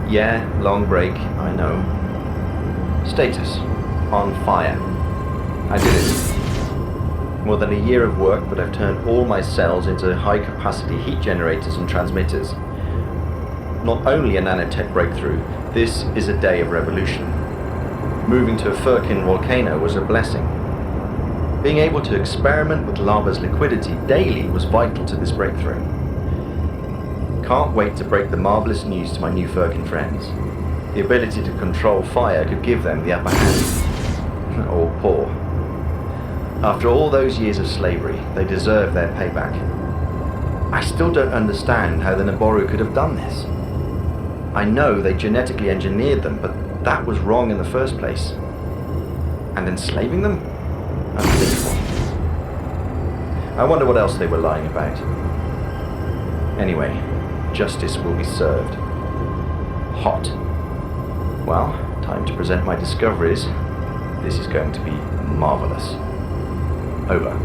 Yeah, long break, I know. Status: on fire. I did it. More than a year of work, but I've turned all my cells into high-capacity heat generators and transmitters. Not only a nanotech breakthrough, this is a day of revolution. Moving to a Firkin volcano was a blessing. Being able to experiment with lava's liquidity daily was vital to this breakthrough. Can't wait to break the marvelous news to my new Firkin friends. The ability to control fire could give them the upper hand. Or poor. After all those years of slavery, they deserve their payback. I still don't understand how the Naboru could have done this. I know they genetically engineered them, but that was wrong in the first place. And enslaving them? Unbelievable. I wonder what else they were lying about. Anyway, justice will be served. Hot. Well, time to present my discoveries. This is going to be marvelous. Over.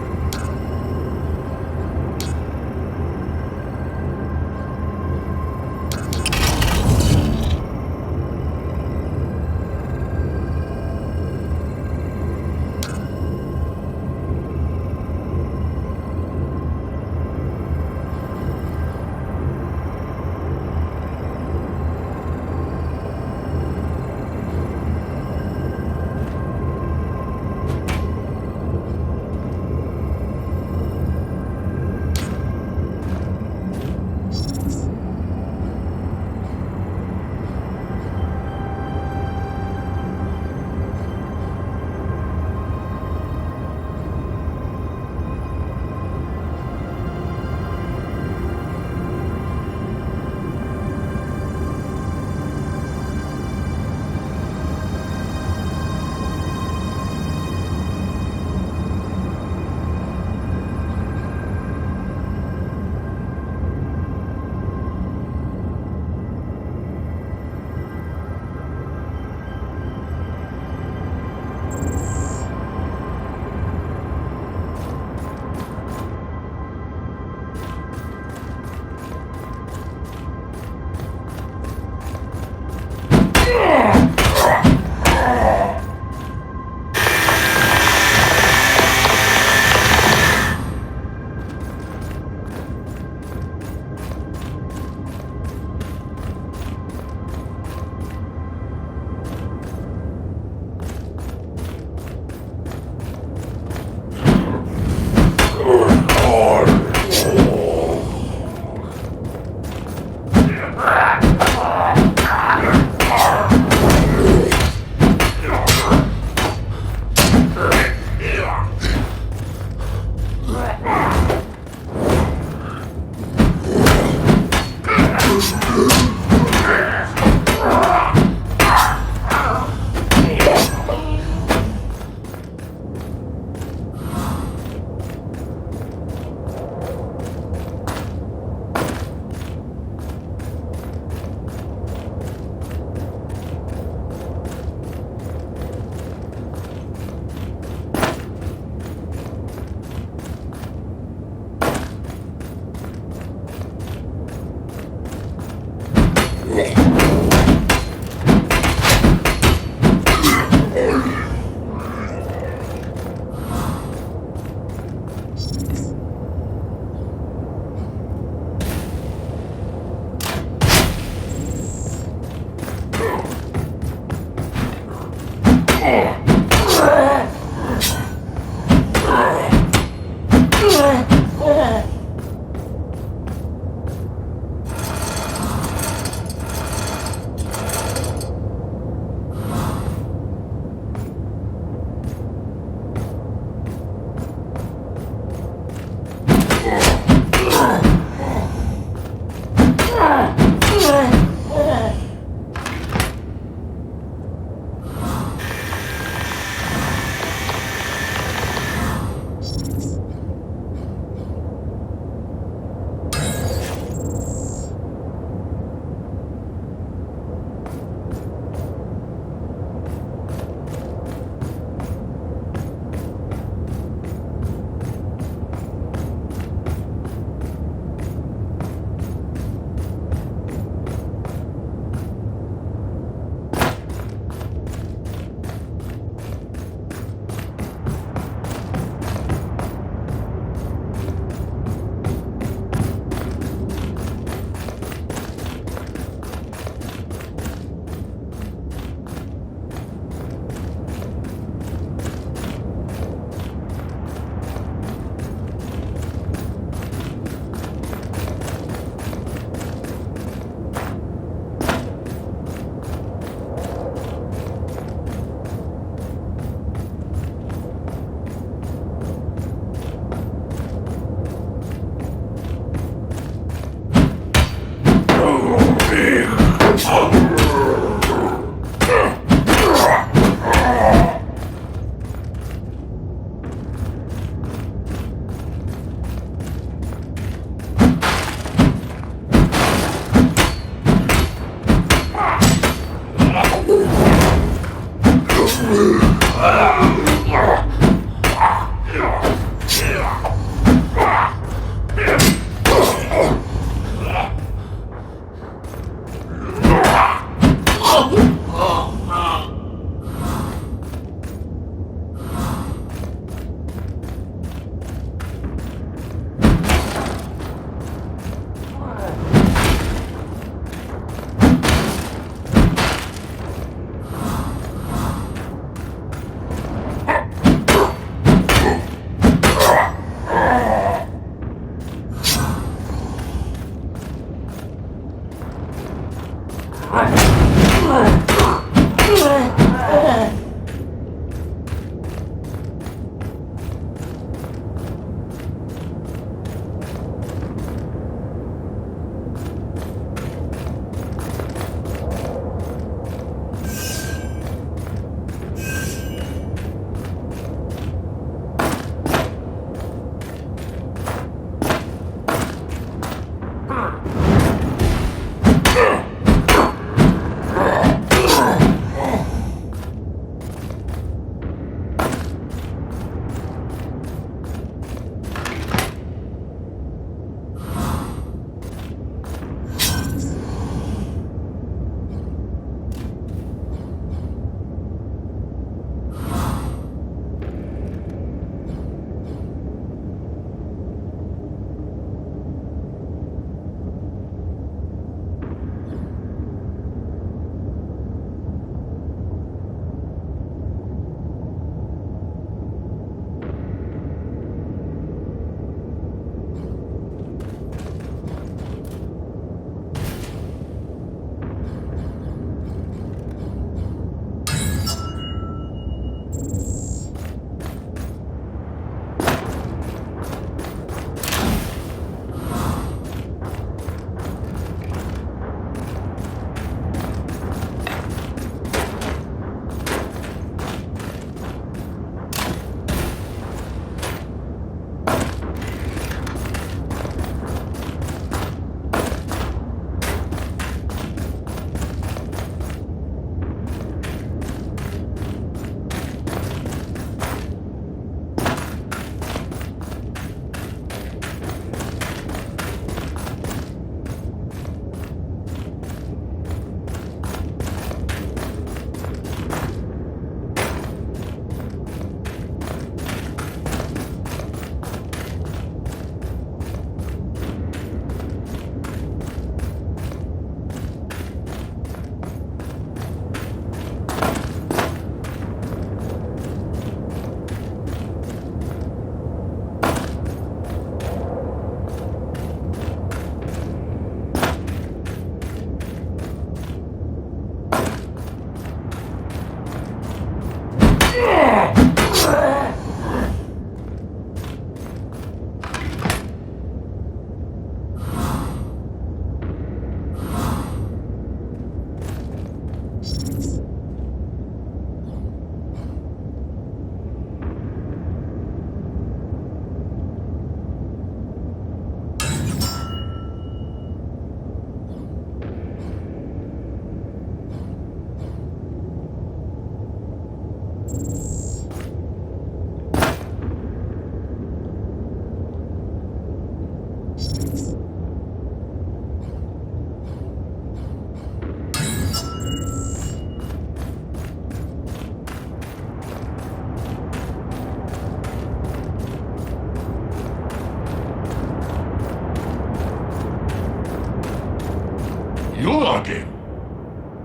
You again?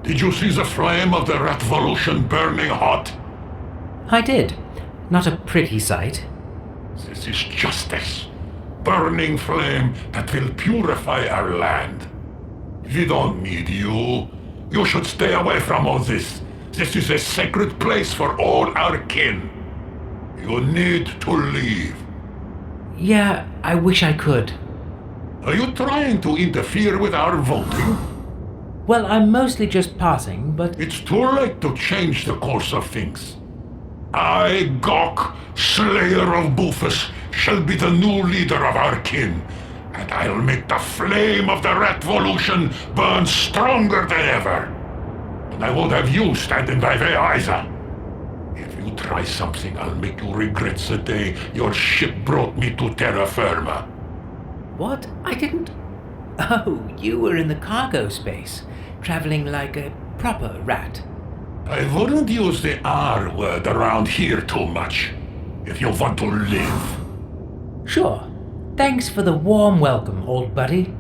Did you see the flame of the revolution burning hot? I did. Not a pretty sight. This is justice. Burning flame that will purify our land. We don't need you. You should stay away from all this. This is a sacred place for all our kin. You need to leave. Yeah, I wish I could. Are you trying to interfere with our voting? Well, I'm mostly just passing, but... It's too late to change the course of things. I, Gok, Slayer of Bufus, shall be the new leader of our kin, and I'll make the flame of the revolution burn stronger than ever. And I won't have you standing by the Isa. you try something, I'll make you regret the day your ship brought me to terra firma. What? I didn't... Oh, you were in the cargo space, traveling like a proper rat. I wouldn't use the R word around here too much, if you want to live. Sure. Thanks for the warm welcome, old buddy.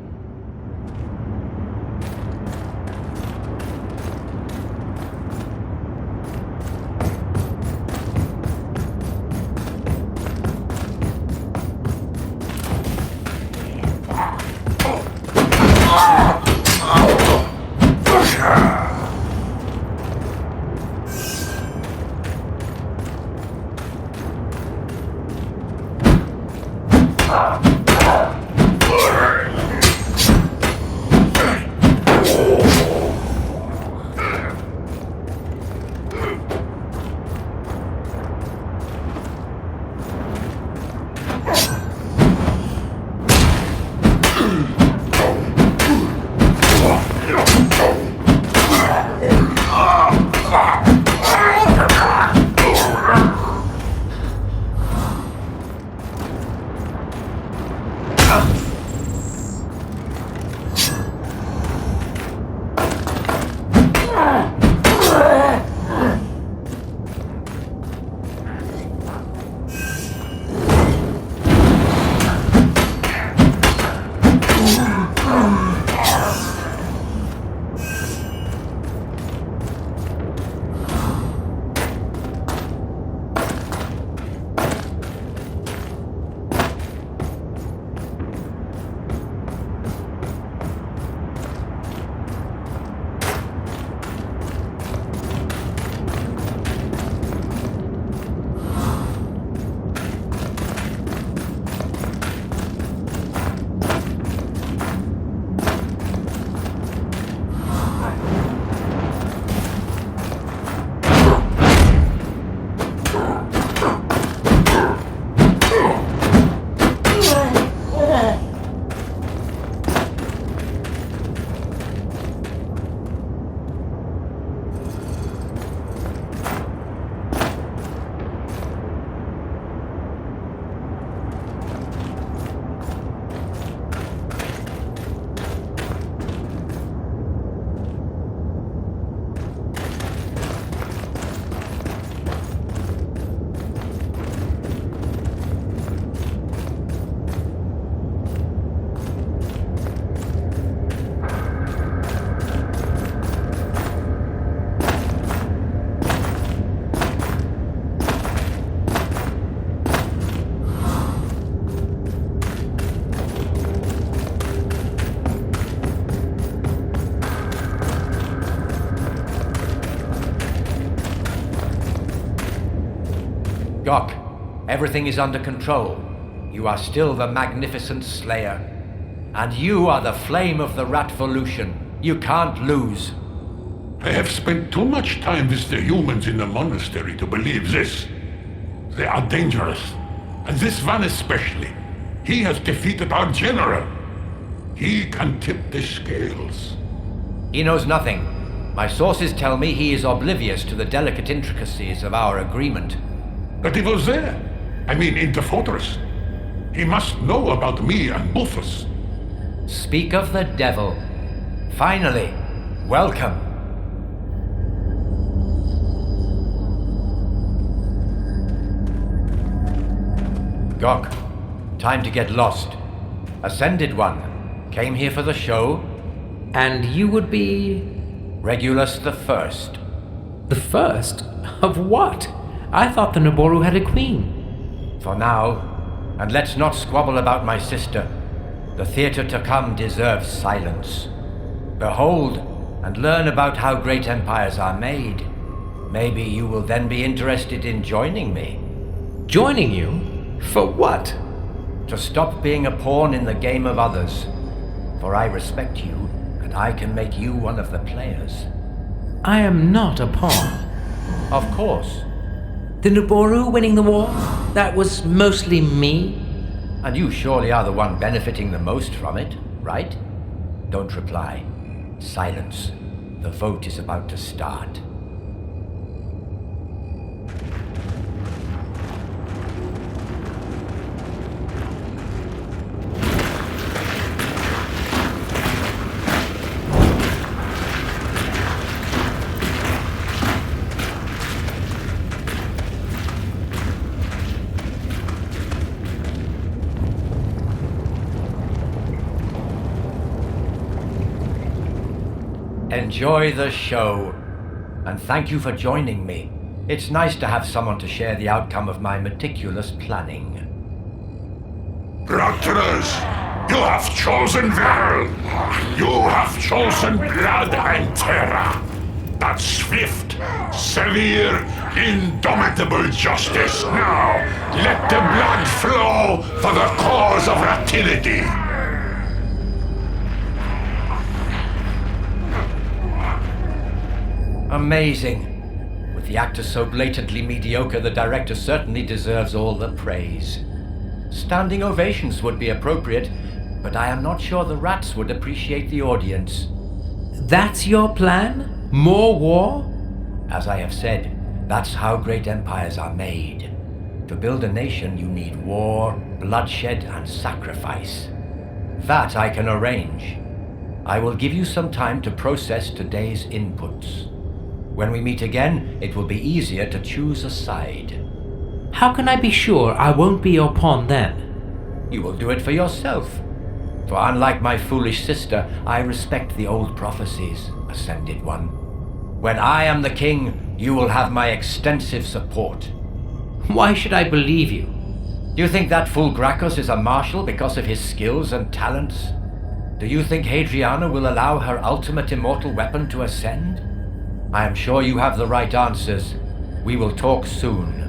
Doc, everything is under control. You are still the magnificent Slayer. And you are the flame of the Ratvolution. You can't lose. I have spent too much time with the humans in the monastery to believe this. They are dangerous. And this one especially. He has defeated our general. He can tip the scales. He knows nothing. My sources tell me he is oblivious to the delicate intricacies of our agreement. But he was there. I mean, in the fortress. He must know about me and Bufus. Speak of the devil. Finally, welcome. Gok, time to get lost. Ascended One, came here for the show. And you would be... Regulus the First. The first? Of what? I thought the Naboru had a queen. For now, and let's not squabble about my sister. The theater to come deserves silence. Behold, and learn about how great empires are made. Maybe you will then be interested in joining me. Joining you? For what? To stop being a pawn in the game of others. For I respect you, and I can make you one of the players. I am not a pawn. Of course. The Naboru winning the war? That was mostly me? And you surely are the one benefiting the most from it, right? Don't reply. Silence. The vote is about to start. enjoy the show. And thank you for joining me. It's nice to have someone to share the outcome of my meticulous planning. Raptors, you have chosen well. You have chosen blood and terror. That swift, severe, indomitable justice. Now, let the blood flow for the cause of raptility. Amazing. With the actor so blatantly mediocre, the director certainly deserves all the praise. Standing ovations would be appropriate, but I am not sure the rats would appreciate the audience. That's your plan? More war? As I have said, that's how great empires are made. To build a nation, you need war, bloodshed, and sacrifice. That I can arrange. I will give you some time to process today's inputs. When we meet again, it will be easier to choose a side. How can I be sure I won't be your pawn then? You will do it for yourself. For unlike my foolish sister, I respect the old prophecies, Ascended One. When I am the king, you will have my extensive support. Why should I believe you? Do you think that fool Gracchus is a marshal because of his skills and talents? Do you think Hadriana will allow her ultimate immortal weapon to ascend? I am sure you have the right answers. We will talk soon.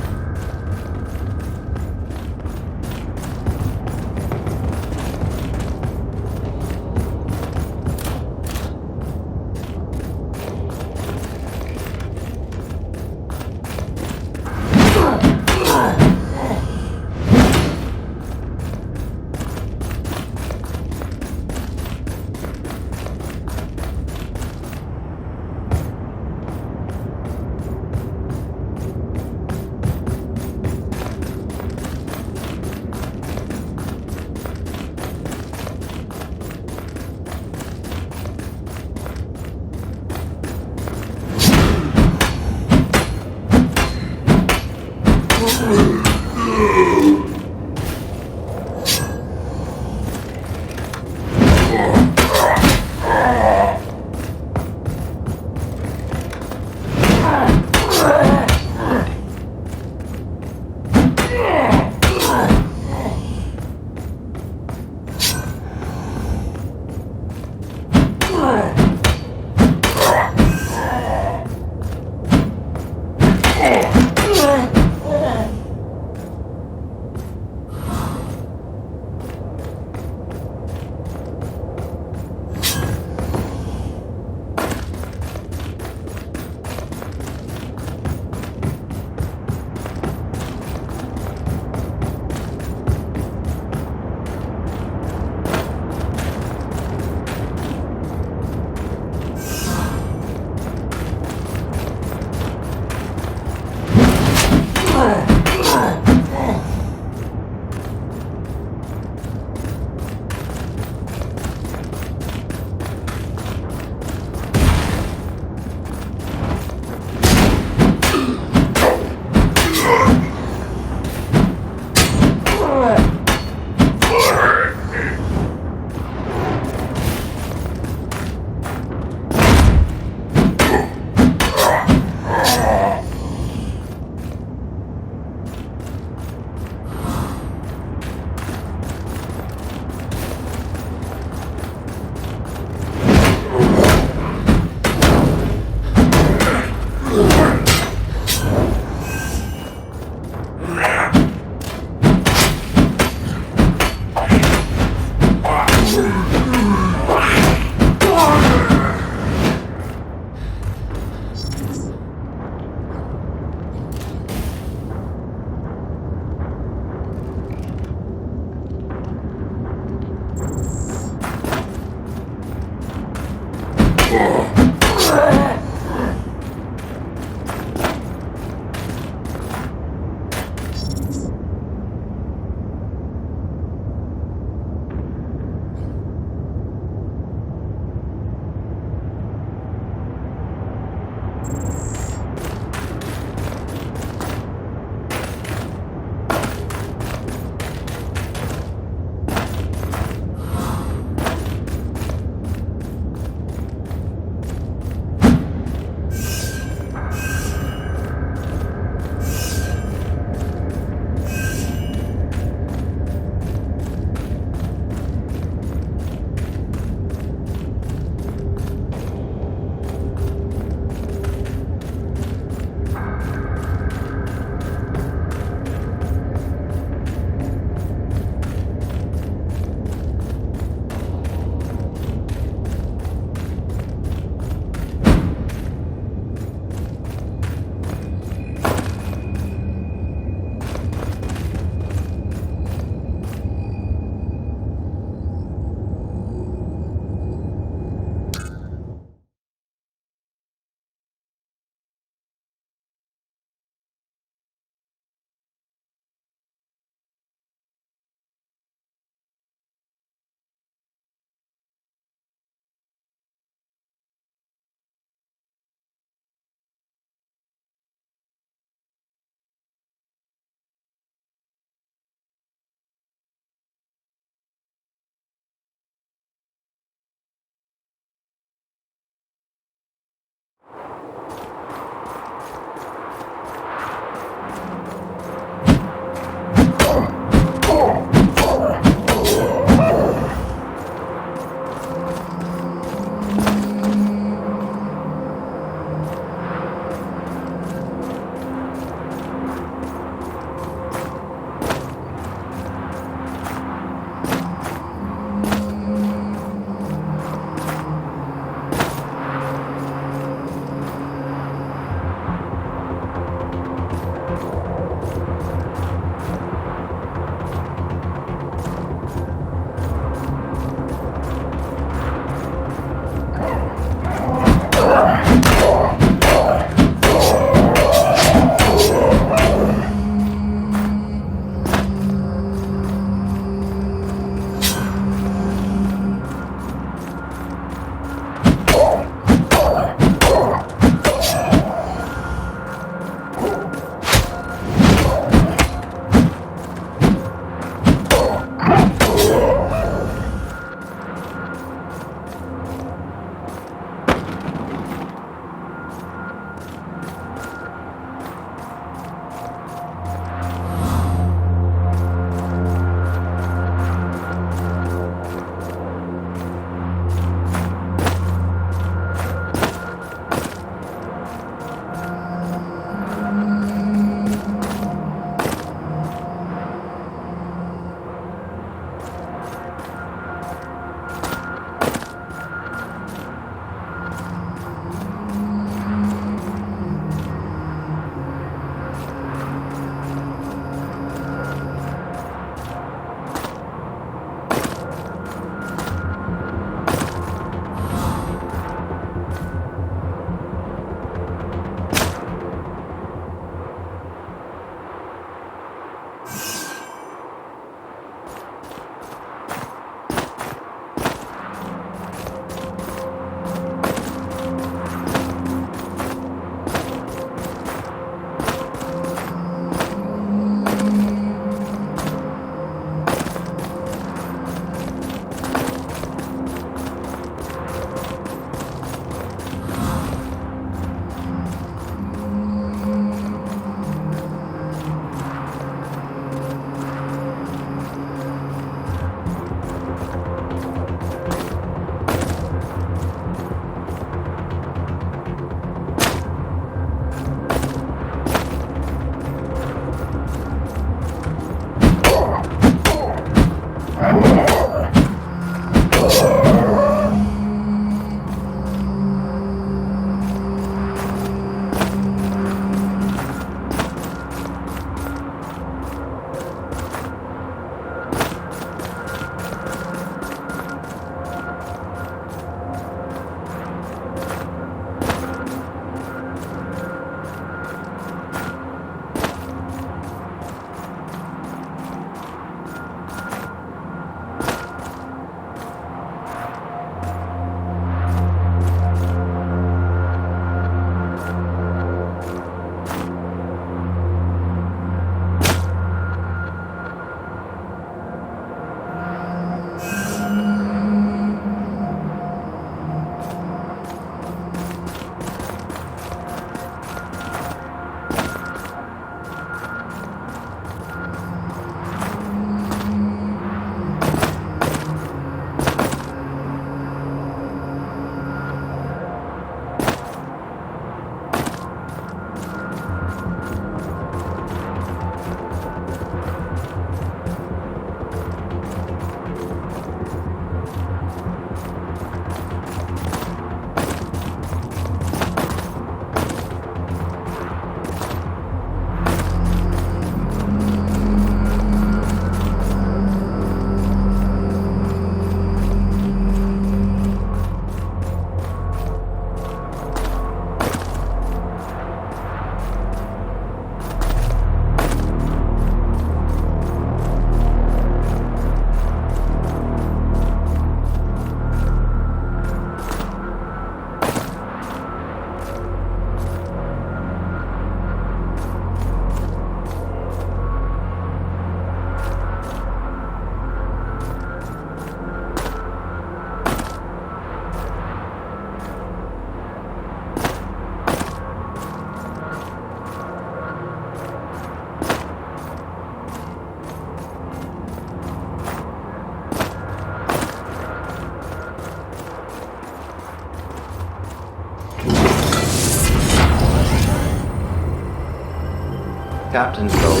Captain's log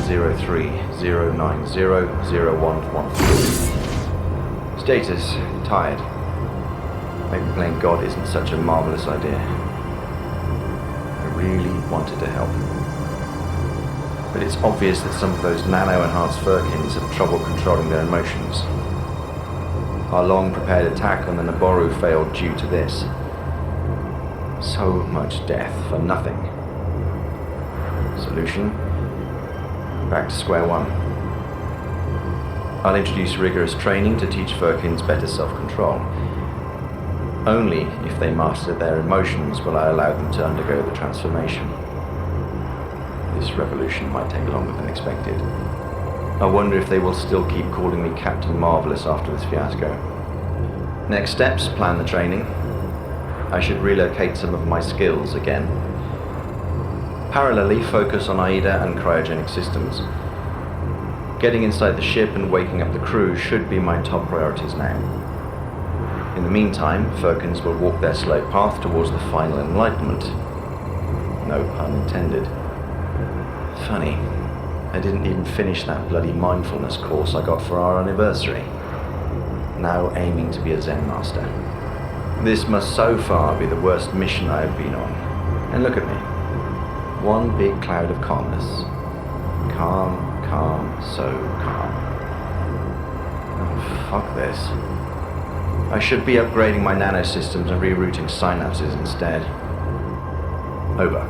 103-090-0113. Status, tired. Maybe playing God isn't such a marvelous idea. I really wanted to help. But it's obvious that some of those nano-enhanced Furkins have trouble controlling their emotions. Our long-prepared attack on the Naboru failed due to this. So much death for nothing. Solution? Back to square one. I'll introduce rigorous training to teach Furkins better self-control. Only if they master their emotions will I allow them to undergo the transformation. This revolution might take longer than expected. I wonder if they will still keep calling me Captain Marvelous after this fiasco. Next steps, plan the training. I should relocate some of my skills again. Parallelly, focus on AIDA and cryogenic systems. Getting inside the ship and waking up the crew should be my top priorities now. In the meantime, Furkins will walk their slow path towards the final enlightenment. No pun intended. Funny, I didn't even finish that bloody mindfulness course I got for our anniversary. Now aiming to be a Zen master. This must so far be the worst mission I have been on. And look at me. One big cloud of calmness. Calm, calm, so calm. Oh, fuck this. I should be upgrading my nanosystems and rerouting synapses instead. Over.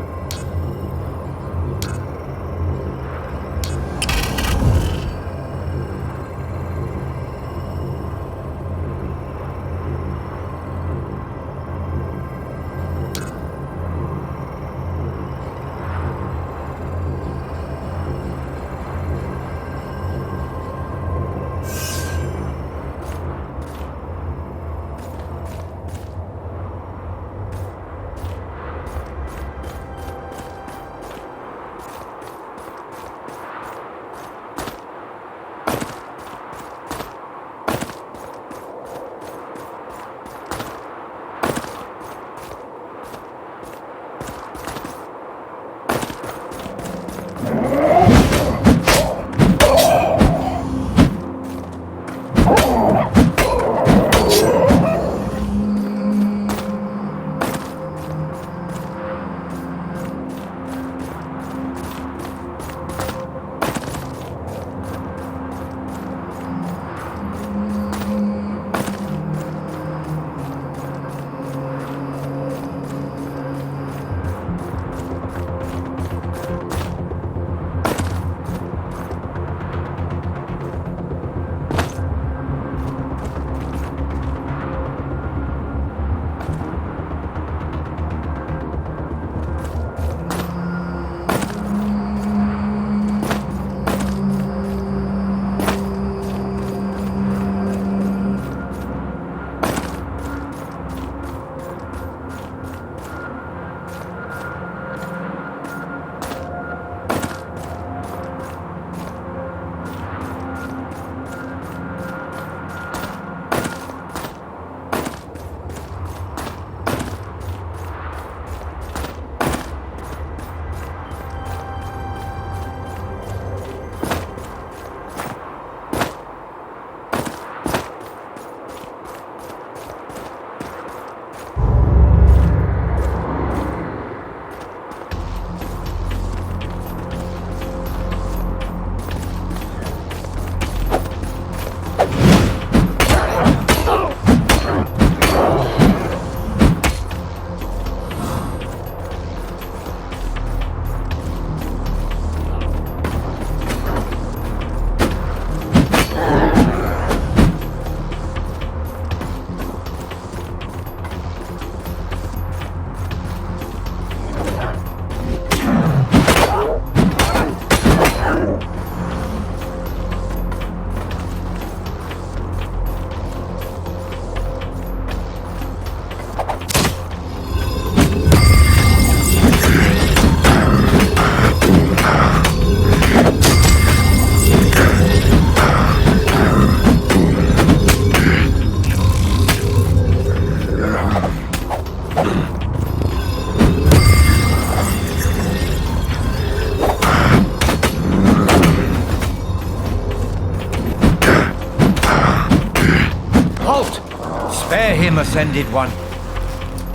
him, Ascended One.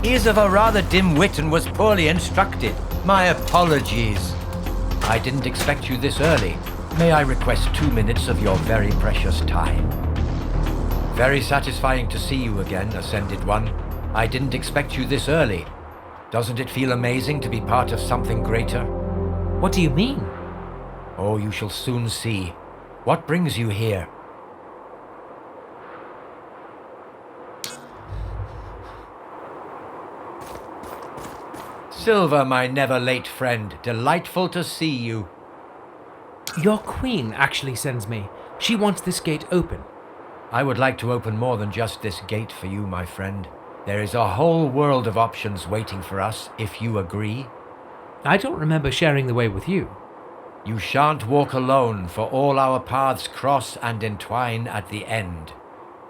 He is of a rather dim wit and was poorly instructed. My apologies. I didn't expect you this early. May I request 2 minutes of your very precious time? Very satisfying to see you again, Ascended One. I didn't expect you this early. Doesn't it feel amazing to be part of something greater? What do you mean? Oh, you shall soon see. What brings you here? Silver, my never-late friend, delightful to see you. Your queen actually sends me. She wants this gate open. I would like to open more than just this gate for you, my friend. There is a whole world of options waiting for us, if you agree. I don't remember sharing the way with you. You shan't walk alone, for all our paths cross and entwine at the end.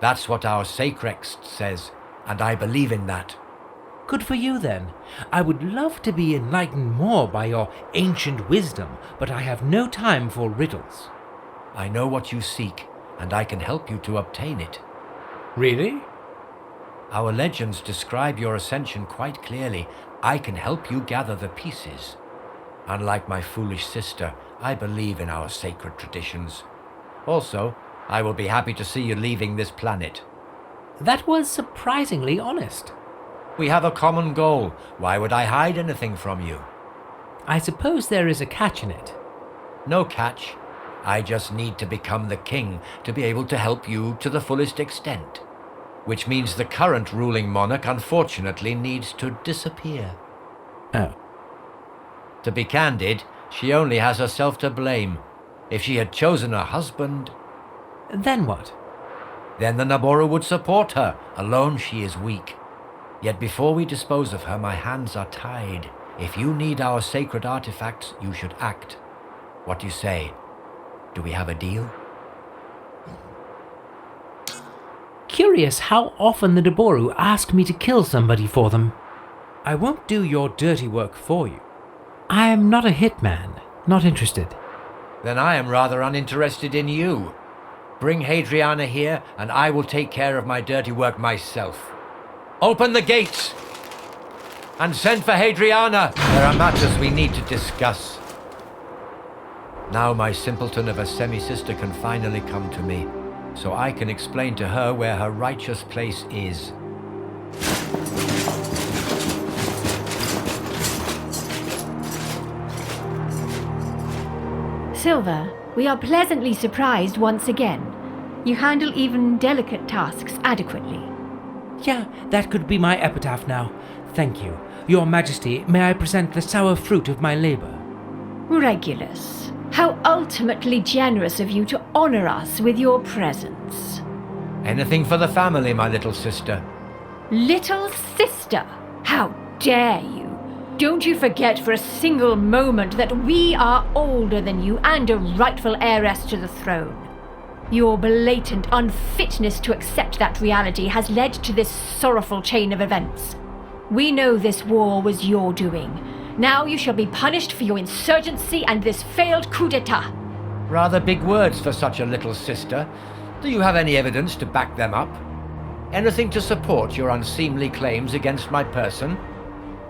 That's what our Sacrext says, and I believe in that. Good for you, then. I would love to be enlightened more by your ancient wisdom, but I have no time for riddles. I know what you seek, and I can help you to obtain it. Really? Our legends describe your ascension quite clearly. I can help you gather the pieces. Unlike my foolish sister, I believe in our sacred traditions. Also, I will be happy to see you leaving this planet. That was surprisingly honest. We have a common goal. Why would I hide anything from you? I suppose there is a catch in it. No catch. I just need to become the king to be able to help you to the fullest extent. Which means the current ruling monarch unfortunately needs to disappear. Oh. To be candid, she only has herself to blame. If she had chosen a husband... Then what? Then the Naboru would support her. Alone she is weak. Yet before we dispose of her, my hands are tied. If you need our sacred artifacts, you should act. What do you say? Do we have a deal? Curious how often the Naboru ask me to kill somebody for them. I won't do your dirty work for you. I am not a hitman. Not interested. Then I am rather uninterested in you. Bring Hadriana here, and I will take care of my dirty work myself. Open the gates! And send for Hadriana! There are matters we need to discuss. Now my simpleton of a semi-sister can finally come to me, so I can explain to her where her righteous place is. Silver, we are pleasantly surprised once again. You handle even delicate tasks adequately. Yeah, that could be my epitaph now. Thank you. Your Majesty, may I present the sour fruit of my labor? Regulus, how ultimately generous of you to honor us with your presence. Anything for the family, my little sister. Little sister, how dare you? Don't you forget for a single moment that we are older than you and a rightful heiress to the throne. Your blatant unfitness to accept that reality has led to this sorrowful chain of events. We know this war was your doing. Now you shall be punished for your insurgency and this failed coup d'etat. Rather big words for such a little sister. Do you have any evidence to back them up? Anything to support your unseemly claims against my person?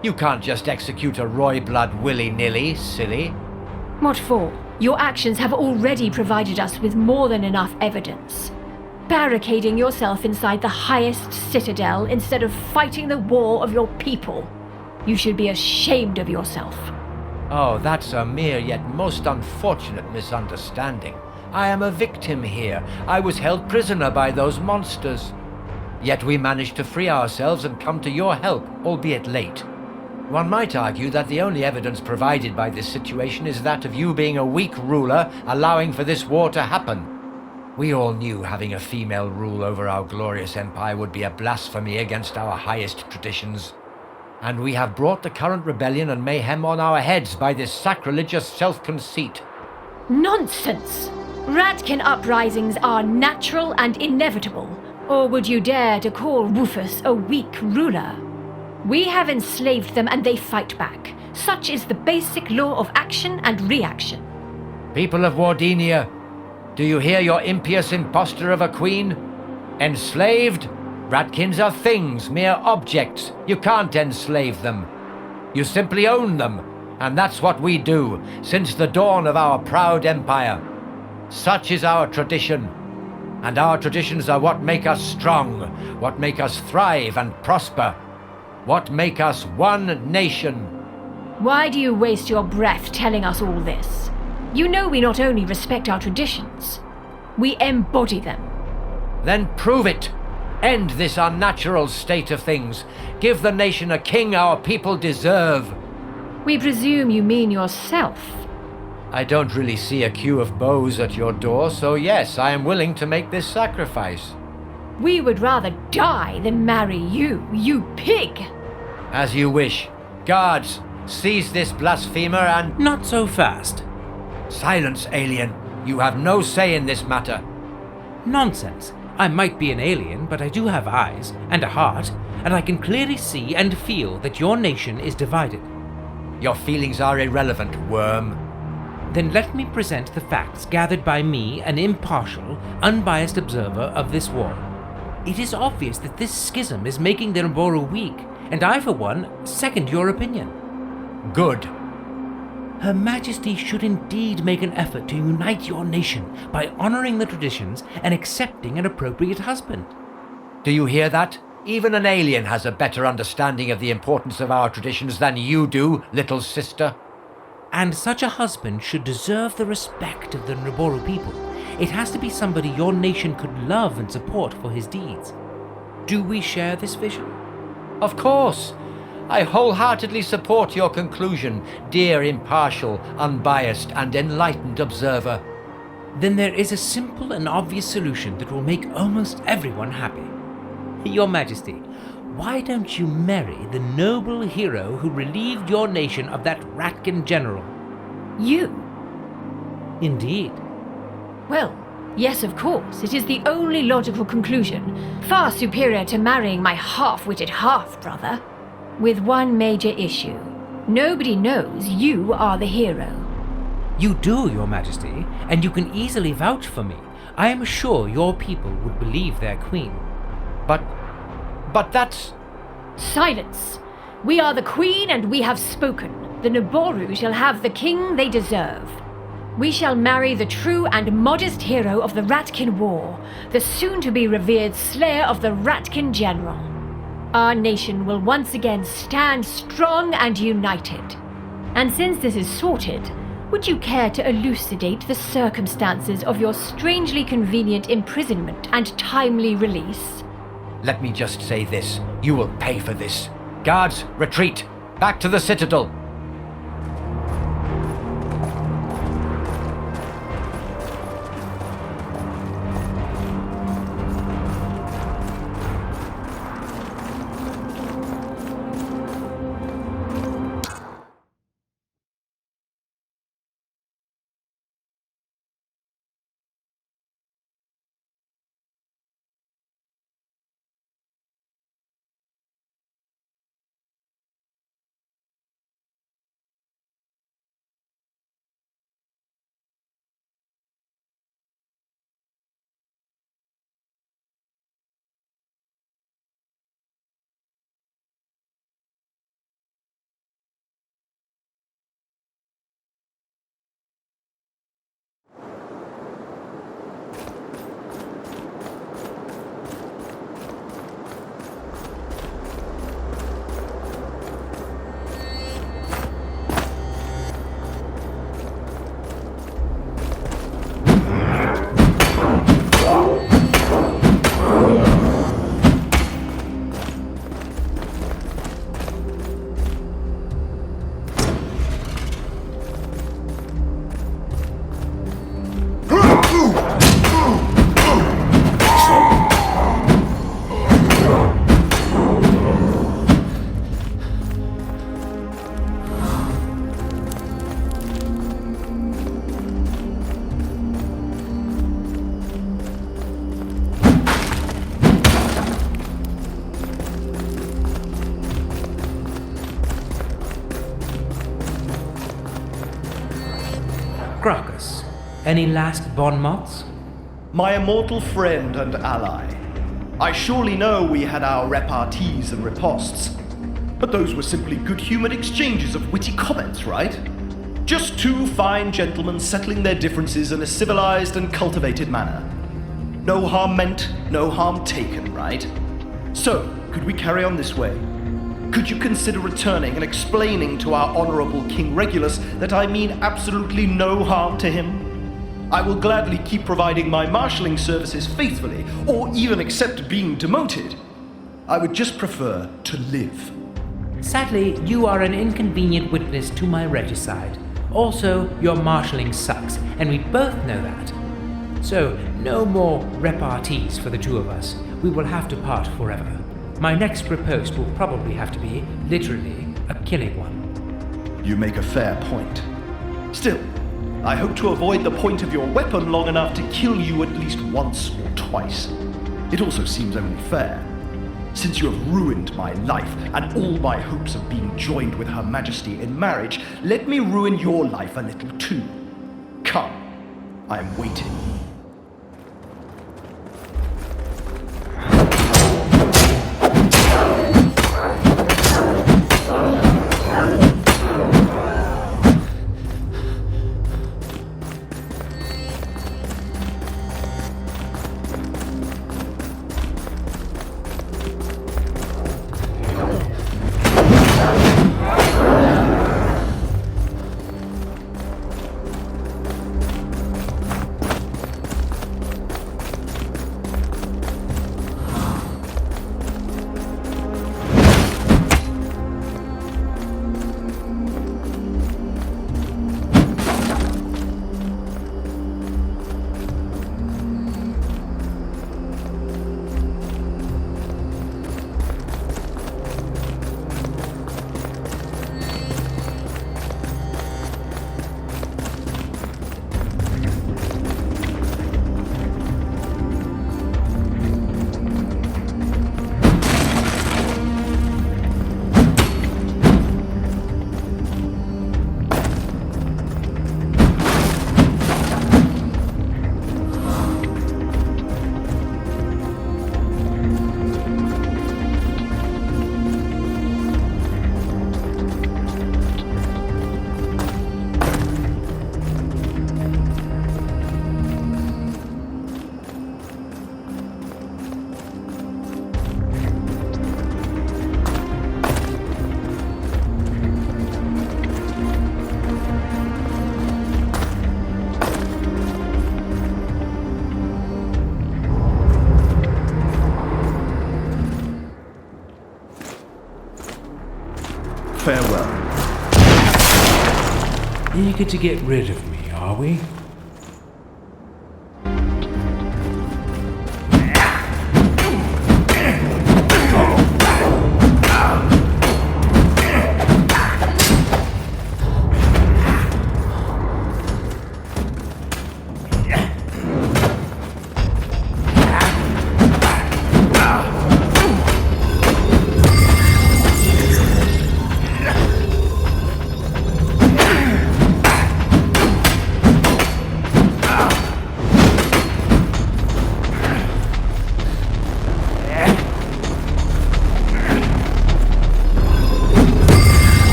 You can't just execute a Roy blood willy-nilly, silly. What for? Your actions have already provided us with more than enough evidence. Barricading yourself inside the highest citadel instead of fighting the war of your people. You should be ashamed of yourself. Oh, that's a mere yet most unfortunate misunderstanding. I am a victim here. I was held prisoner by those monsters. Yet we managed to free ourselves and come to your help, albeit late. One might argue that the only evidence provided by this situation is that of you being a weak ruler, allowing for this war to happen. We all knew having a female rule over our glorious empire would be a blasphemy against our highest traditions. And we have brought the current rebellion and mayhem on our heads by this sacrilegious self-conceit. Nonsense! Ratkin uprisings are natural and inevitable. Or would you dare to call Rufus a weak ruler? We have enslaved them and they fight back. Such is the basic law of action and reaction. People of Wardinia, do you hear your impious impostor of a queen? Enslaved? Ratkins are things, mere objects. You can't enslave them. You simply own them, and that's what we do since the dawn of our proud empire. Such is our tradition, and our traditions are what make us strong, what make us thrive and prosper, what make us one nation. Why do you waste your breath telling us all this? You know we not only respect our traditions, we embody them. Then prove it. End this unnatural state of things. Give the nation a king our people deserve. We presume you mean yourself. I don't really see a queue of bows at your door, so yes, I am willing to make this sacrifice. We would rather die than marry you, you pig! As you wish. Guards, seize this blasphemer and... Not so fast. Silence, alien. You have no say in this matter. Nonsense. I might be an alien, but I do have eyes and a heart, and I can clearly see and feel that your nation is divided. Your feelings are irrelevant, worm. Then let me present the facts gathered by me, an impartial, unbiased observer of this war. It is obvious that this schism is making the Naboru weak, and I, for one, second your opinion. Good. Her Majesty should indeed make an effort to unite your nation by honoring the traditions and accepting an appropriate husband. Do you hear that? Even an alien has a better understanding of the importance of our traditions than you do, little sister. And such a husband should deserve the respect of the Naboru people. It has to be somebody your nation could love and support for his deeds. Do we share this vision? Of course. I wholeheartedly support your conclusion, dear impartial, unbiased, and enlightened observer. Then there is a simple and obvious solution that will make almost everyone happy. Your Majesty, why don't you marry the noble hero who relieved your nation of that Ratkin general? You? Indeed. Well, yes, of course. It is the only logical conclusion, far superior to marrying my half-witted half-brother. With one major issue. Nobody knows you are the hero. You do, Your Majesty, and you can easily vouch for me. I am sure your people would believe their queen. But that's... Silence! We are the queen and we have spoken. The Naboru shall have the king they deserve. We shall marry the true and modest hero of the Ratkin War, the soon-to-be revered slayer of the Ratkin general. Our nation will once again stand strong and united. And since this is sorted, would you care to elucidate the circumstances of your strangely convenient imprisonment and timely release? Let me just say this. You will pay for this. Guards, retreat! Back to the citadel! Gracchus, any last bon mots? My immortal friend and ally, I surely know we had our repartees and ripostes, but those were simply good-humored exchanges of witty comments, right? Just two fine gentlemen settling their differences in a civilized and cultivated manner. No harm meant, no harm taken, right? So, could we carry on this way? Could you consider returning and explaining to our honorable King Regulus that I mean absolutely no harm to him? I will gladly keep providing my marshalling services faithfully, or even accept being demoted. I would just prefer to live. Sadly, you are an inconvenient witness to my regicide. Also, your marshalling sucks, and we both know that. So, no more repartees for the two of us. We will have to part forever. My next riposte will probably have to be, literally, a killing one. You make a fair point. Still, I hope to avoid the point of your weapon long enough to kill you at least once or twice. It also seems only fair. Since you have ruined my life and all my hopes of being joined with Her Majesty in marriage, let me ruin your life a little too. Come, I am waiting. Farewell. Eager to get rid of me, are we?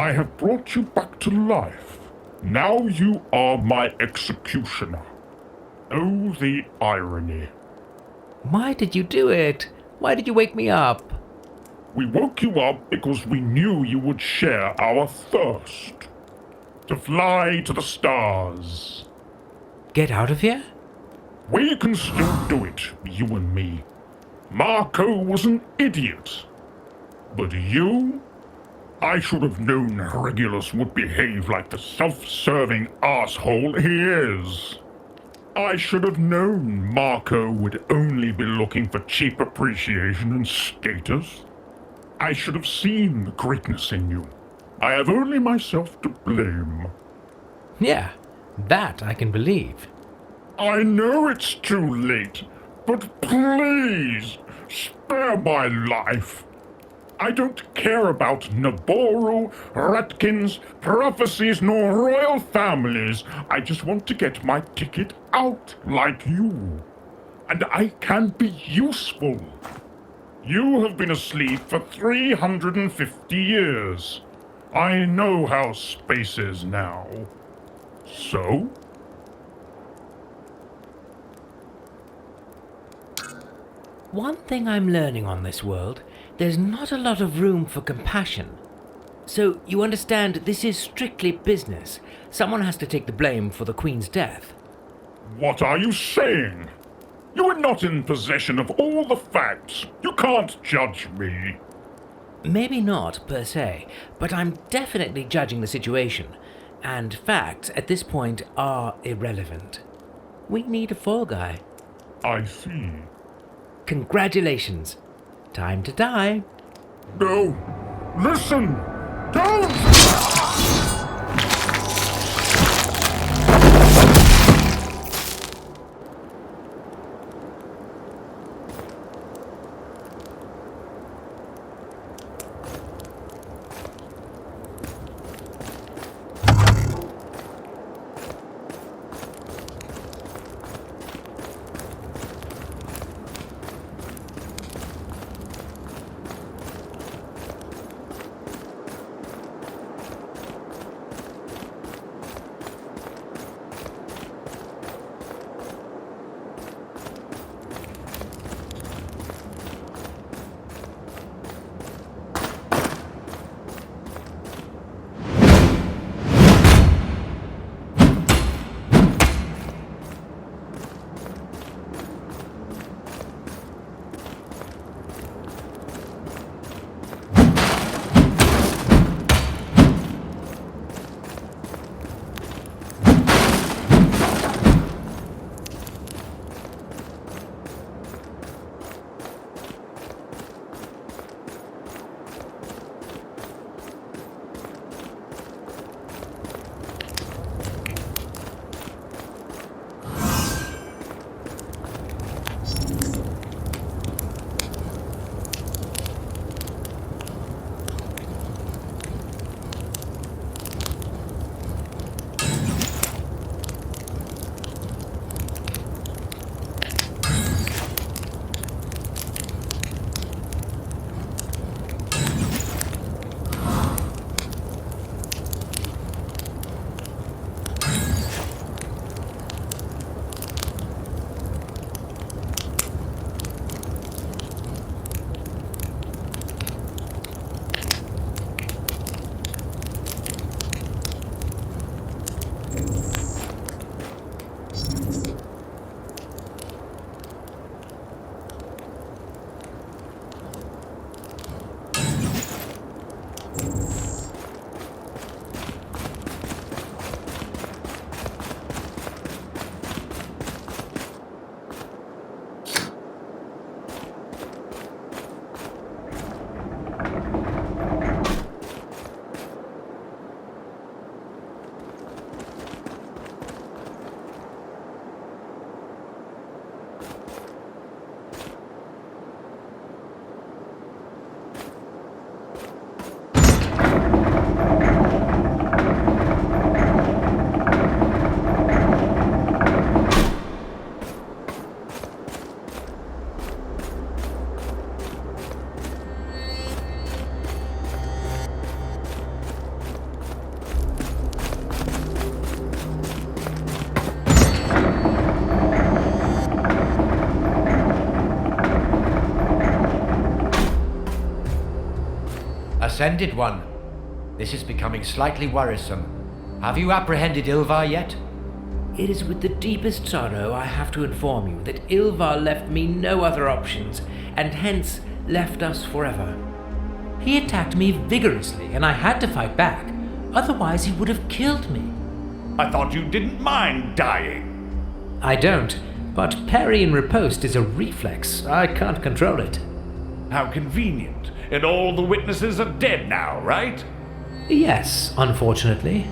I have brought you back to life. Now you are my executioner. Oh, the irony. Why did you do it? Why did you wake me up? We woke you up because we knew you would share our thirst. To fly to the stars. Get out of here? We can still do it, you and me. Marco was an idiot. But you? I should have known Regulus would behave like the self-serving asshole he is. I should have known Marco would only be looking for cheap appreciation and status. I should have seen the greatness in you. I have only myself to blame. Yeah, that I can believe. I know it's too late, but please, spare my life. I don't care about Naboru, Ratkins, prophecies, nor royal families. I just want to get my ticket out like you. And I can be useful. You have been asleep for 350 years. I know how space is now. So? One thing I'm learning on this world, there's not a lot of room for compassion. So you understand this is strictly business. Someone has to take the blame for the Queen's death. What are you saying? You are not in possession of all the facts. You can't judge me. Maybe not, per se, but I'm definitely judging the situation. And facts, at this point, are irrelevant. We need a fall guy. I see. Congratulations. Time to die. No! Listen! Don't! Ascended One. This is becoming slightly worrisome. Have you apprehended Ilvar yet? It is with the deepest sorrow I have to inform you that Ilvar left me no other options, and hence left us forever. He attacked me vigorously, and I had to fight back. Otherwise, he would have killed me. I thought you didn't mind dying. I don't, but parry and riposte is a reflex. I can't control it. How convenient. And all the witnesses are dead now, right? Yes, unfortunately.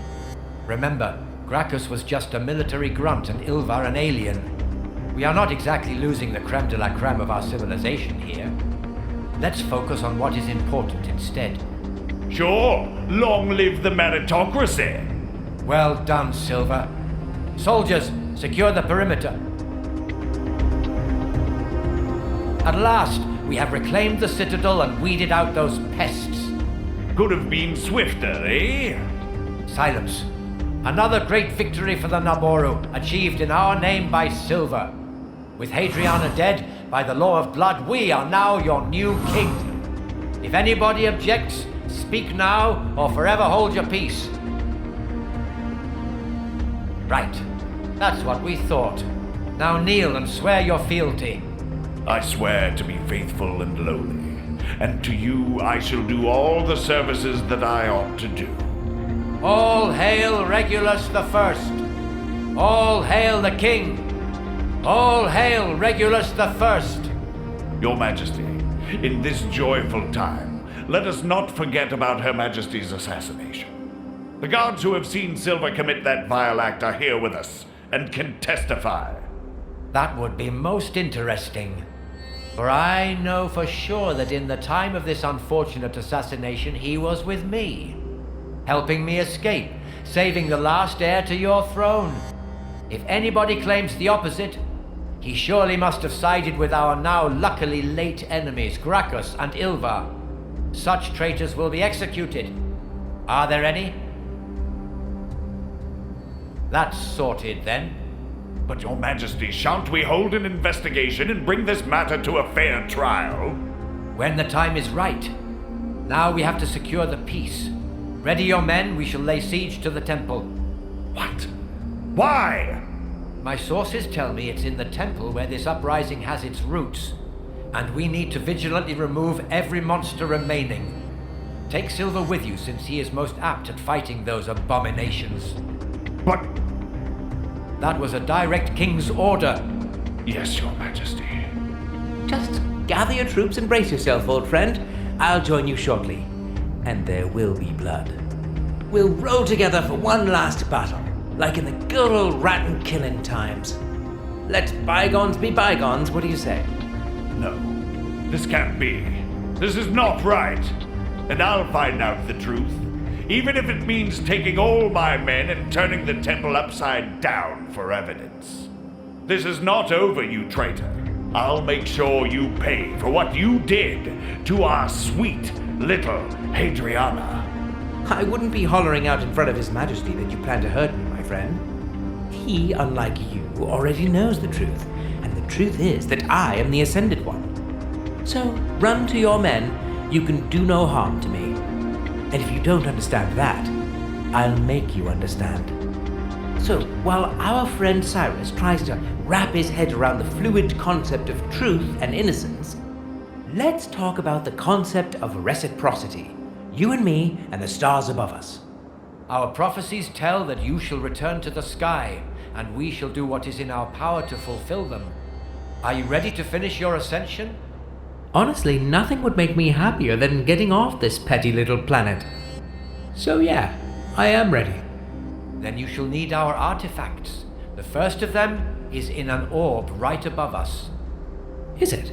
Remember, Gracchus was just a military grunt and Ilvar an alien. We are not exactly losing the creme de la creme of our civilization here. Let's focus on what is important instead. Sure. Long live the meritocracy. Well done, Silver. Soldiers, secure the perimeter. At last, we have reclaimed the citadel and weeded out those pests. Could have been swifter, eh? Silence. Another great victory for the Naboru, achieved in our name by Silver. With Hadriana dead, by the law of blood, we are now your new king. If anybody objects, speak now or forever hold your peace. Right. That's what we thought. Now kneel and swear your fealty. I swear to be faithful and lowly, and to you I shall do all the services that I ought to do. All hail Regulus the First. All hail the king. All hail Regulus the First. Your Majesty, in this joyful time, let us not forget about Her Majesty's assassination. The guards who have seen Silver commit that vile act are here with us, and can testify. That would be most interesting. For I know for sure that in the time of this unfortunate assassination, he was with me, helping me escape, saving the last heir to your throne. If anybody claims the opposite, he surely must have sided with our now luckily late enemies, Gracchus and Ilvar. Such traitors will be executed. Are there any? That's sorted then. But Your Majesty, shan't we hold an investigation and bring this matter to a fair trial? When the time is right. Now we have to secure the peace. Ready your men, we shall lay siege to the temple. What? Why? My sources tell me it's in the temple where this uprising has its roots, and we need to vigilantly remove every monster remaining. Take Silver with you, since he is most apt at fighting those abominations. But... That was a direct king's order. Yes, Your Majesty. Just gather your troops and brace yourself, old friend. I'll join you shortly. And there will be blood. We'll roll together for one last battle, like in the good old rat and killing times. Let bygones be bygones, what do you say? No, this can't be. This is not right. And I'll find out the truth, even if it means taking all my men and turning the temple upside down for evidence. This is not over, you traitor. I'll make sure you pay for what you did to our sweet little Hadriana. I wouldn't be hollering out in front of His Majesty that you plan to hurt me, my friend. He, unlike you, already knows the truth, and the truth is that I am the Ascended One. So, run to your men. You can do no harm to me. And if you don't understand that, I'll make you understand. So, while our friend Cyrus tries to wrap his head around the fluid concept of truth and innocence, let's talk about the concept of reciprocity. You and me and the stars above us. Our prophecies tell that you shall return to the sky, and we shall do what is in our power to fulfill them. Are you ready to finish your ascension? Honestly, nothing would make me happier than getting off this petty little planet. So yeah, I am ready. Then you shall need our artifacts. The first of them is in an orb right above us. Is it?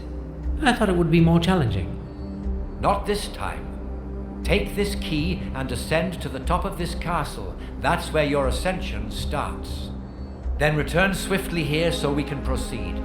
I thought it would be more challenging. Not this time. Take this key and ascend to the top of this castle. That's where your ascension starts. Then return swiftly here so we can proceed.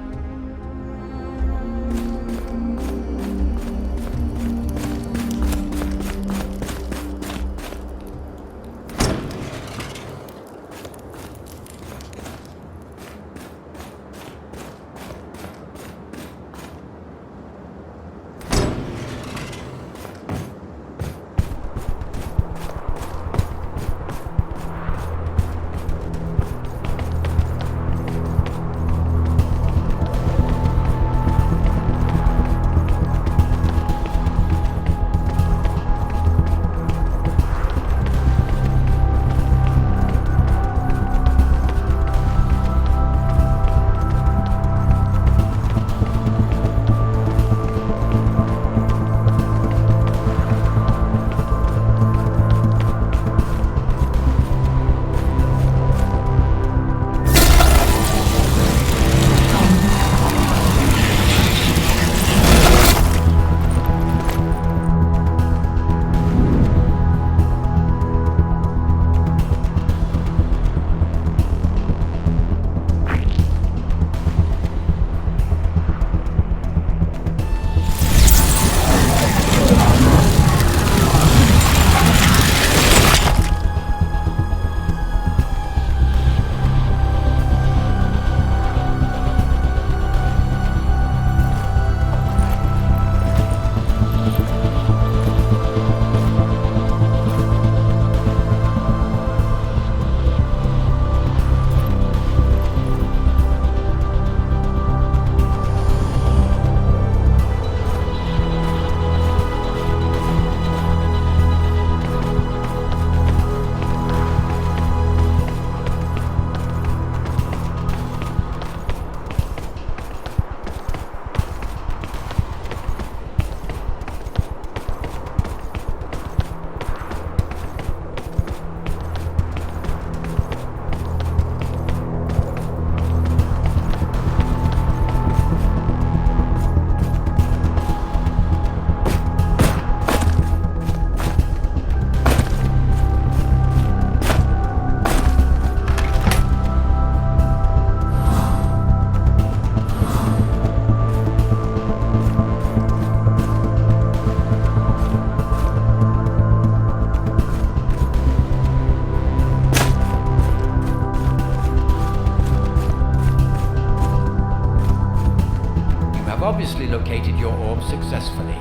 have obviously located your orb successfully.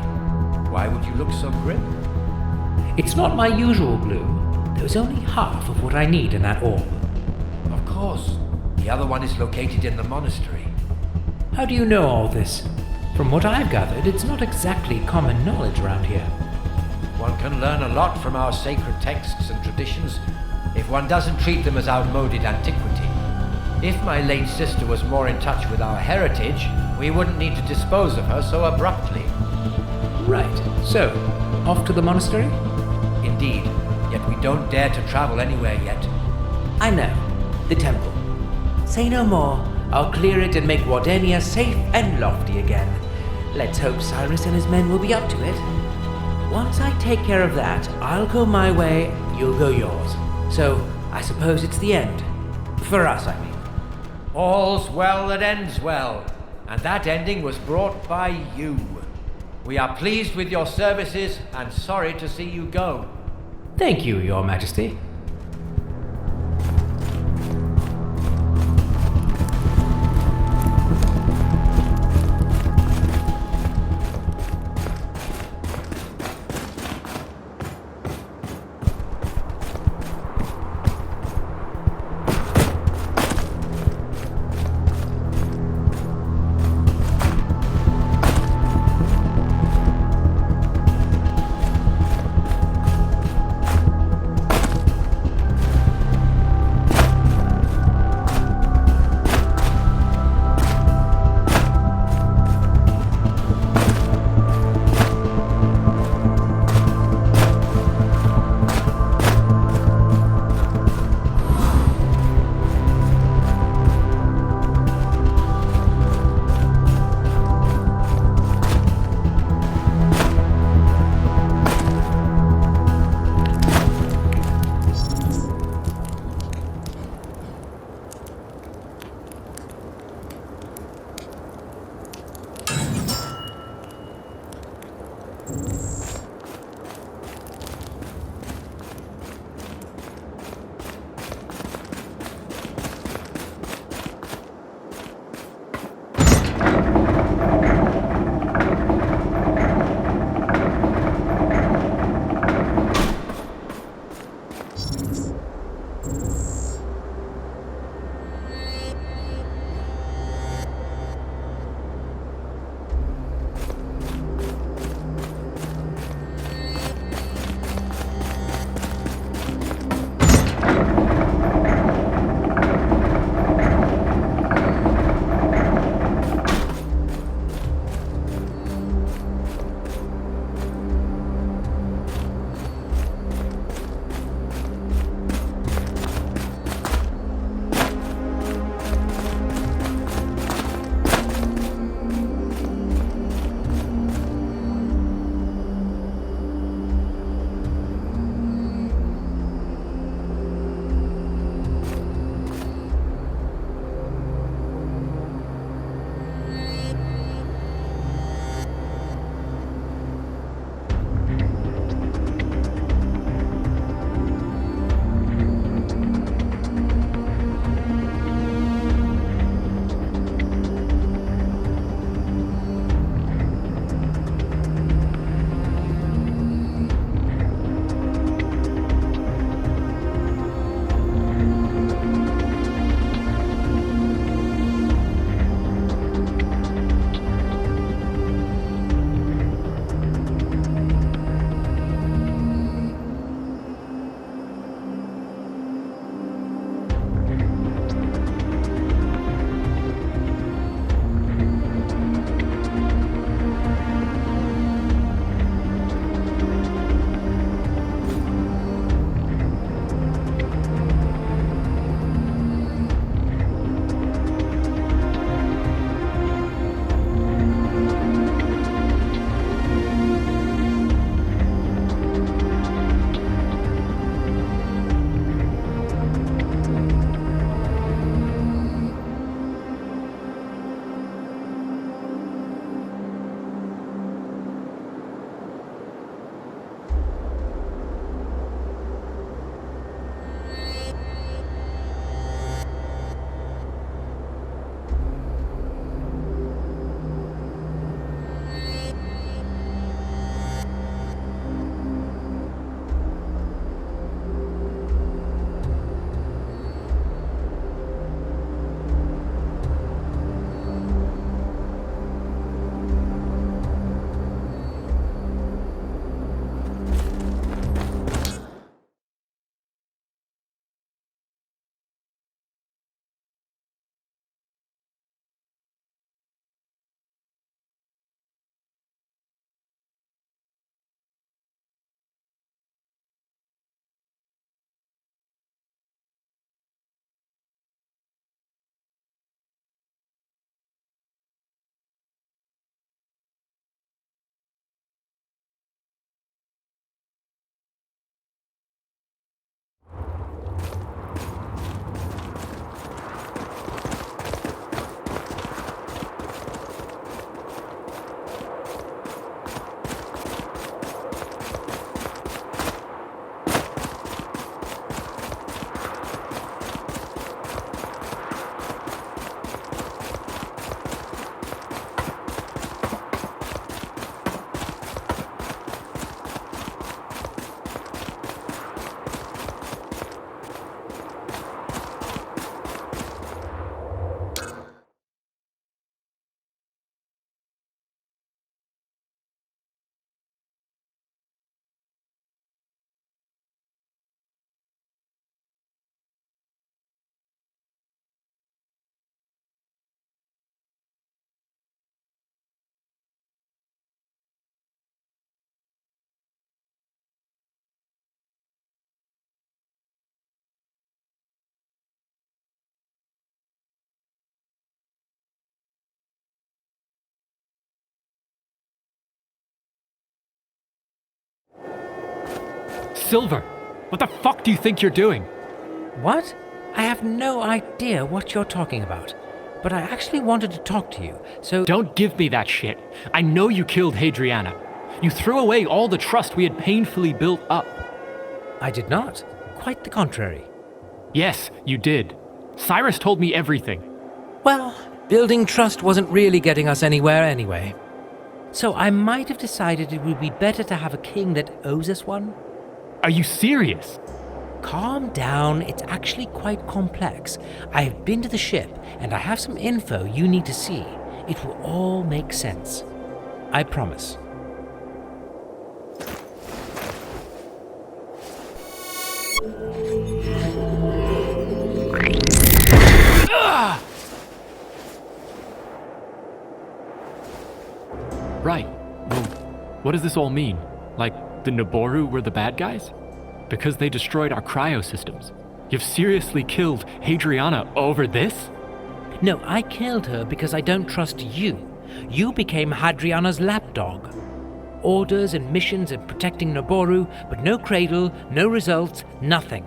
Why would you look so grim? It's not my usual gloom. There's only half of what I need in that orb. Of course. The other one is located in the monastery. How do you know all this? From what I've gathered, it's not exactly common knowledge around here. One can learn a lot from our sacred texts and traditions if one doesn't treat them as outmoded antiquity. If my late sister was more in touch with our heritage, we wouldn't need to dispose of her so abruptly. Right. So, off to the monastery? Indeed, yet we don't dare to travel anywhere yet. I know. The temple. Say no more. I'll clear it and make Wardania safe and lofty again. Let's hope Cyrus and his men will be up to it. Once I take care of that, I'll go my way, you'll go yours. So, I suppose it's the end. For us, I mean. All's well that ends well, and that ending was brought by you. We are pleased with your services and sorry to see you go. Thank you, Your Majesty. Silver! What the fuck do you think you're doing? What? I have no idea what you're talking about. But I actually wanted to talk to you, so... Don't give me that shit. I know you killed Hadriana. You threw away all the trust we had painfully built up. I did not. Quite the contrary. Yes, you did. Cyrus told me everything. Well, building trust wasn't really getting us anywhere anyway. So I might have decided it would be better to have a king that owes us one. Are you serious? Calm down, it's actually quite complex. I have been to the ship, and I have some info you need to see. It will all make sense. I promise. Right. Well, what does this all mean? Like, the Naboru were the bad guys? Because they destroyed our cryo systems. You've seriously killed Hadriana over this? No, I killed her because I don't trust you. You became Hadriana's lapdog. Orders and missions and protecting Naboru, but no cradle, no results, nothing.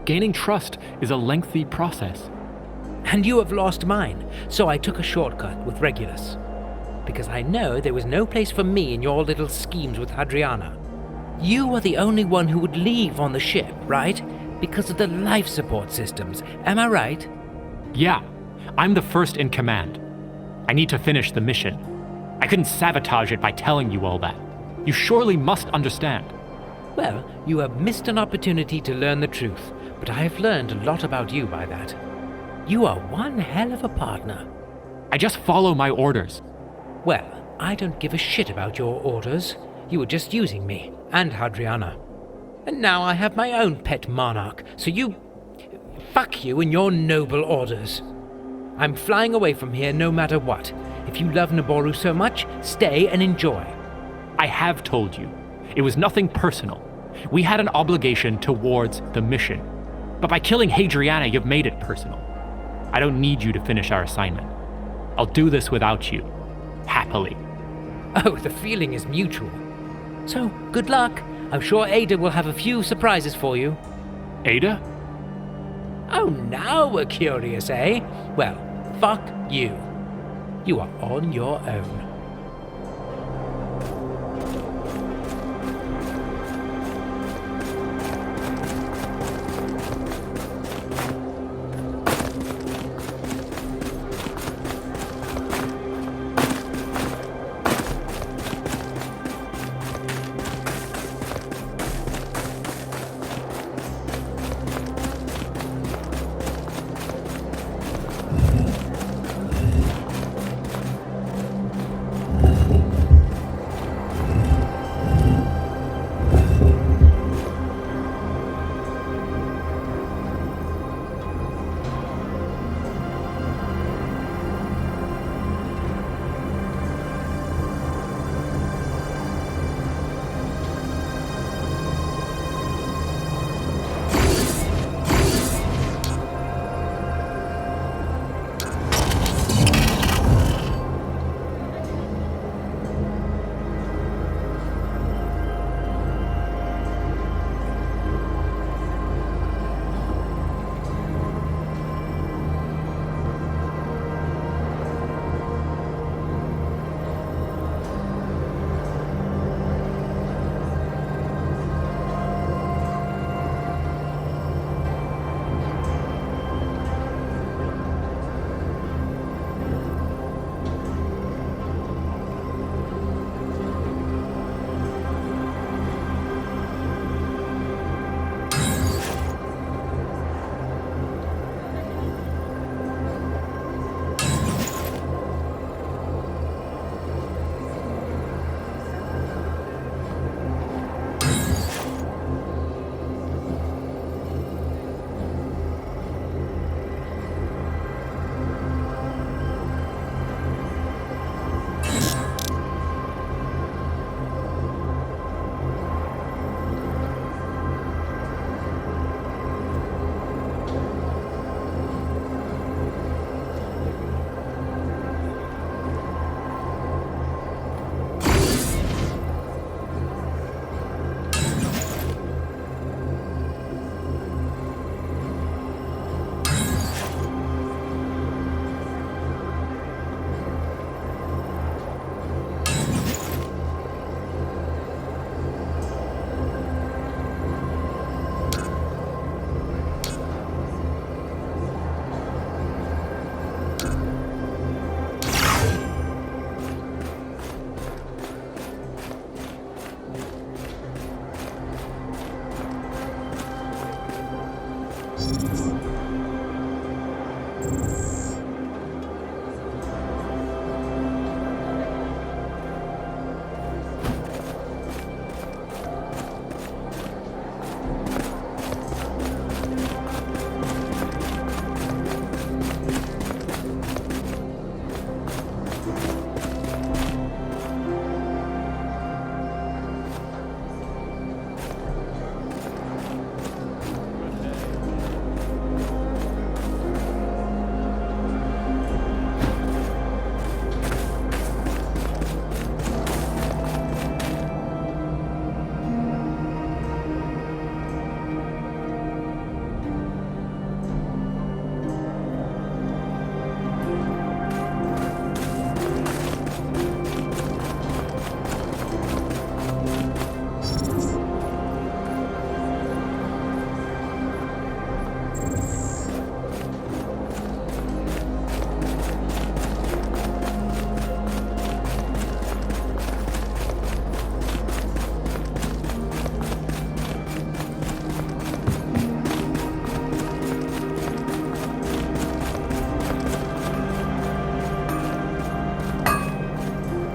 Gaining trust is a lengthy process. And you have lost mine, so I took a shortcut with Regulus. Because I know there was no place for me in your little schemes with Hadriana. You were the only one who would leave on the ship, right? Because of the life support systems, am I right? Yeah, I'm the first in command. I need to finish the mission. I couldn't sabotage it by telling you all that. You surely must understand. Well, you have missed an opportunity to learn the truth, but I have learned a lot about you by that. You are one hell of a partner. I just follow my orders. Well, I don't give a shit about your orders. You were just using me, and Hadriana. And now I have my own pet monarch, so you... Fuck you and your noble orders. I'm flying away from here no matter what. If you love Naboru so much, stay and enjoy. I have told you. It was nothing personal. We had an obligation towards the mission. But by killing Hadriana, you've made it personal. I don't need you to finish our assignment. I'll do this without you. Happily. Oh, the feeling is mutual. So, good luck. I'm sure Ada will have a few surprises for you. Ada? Oh, now we're curious, eh? Well, fuck you. You are on your own.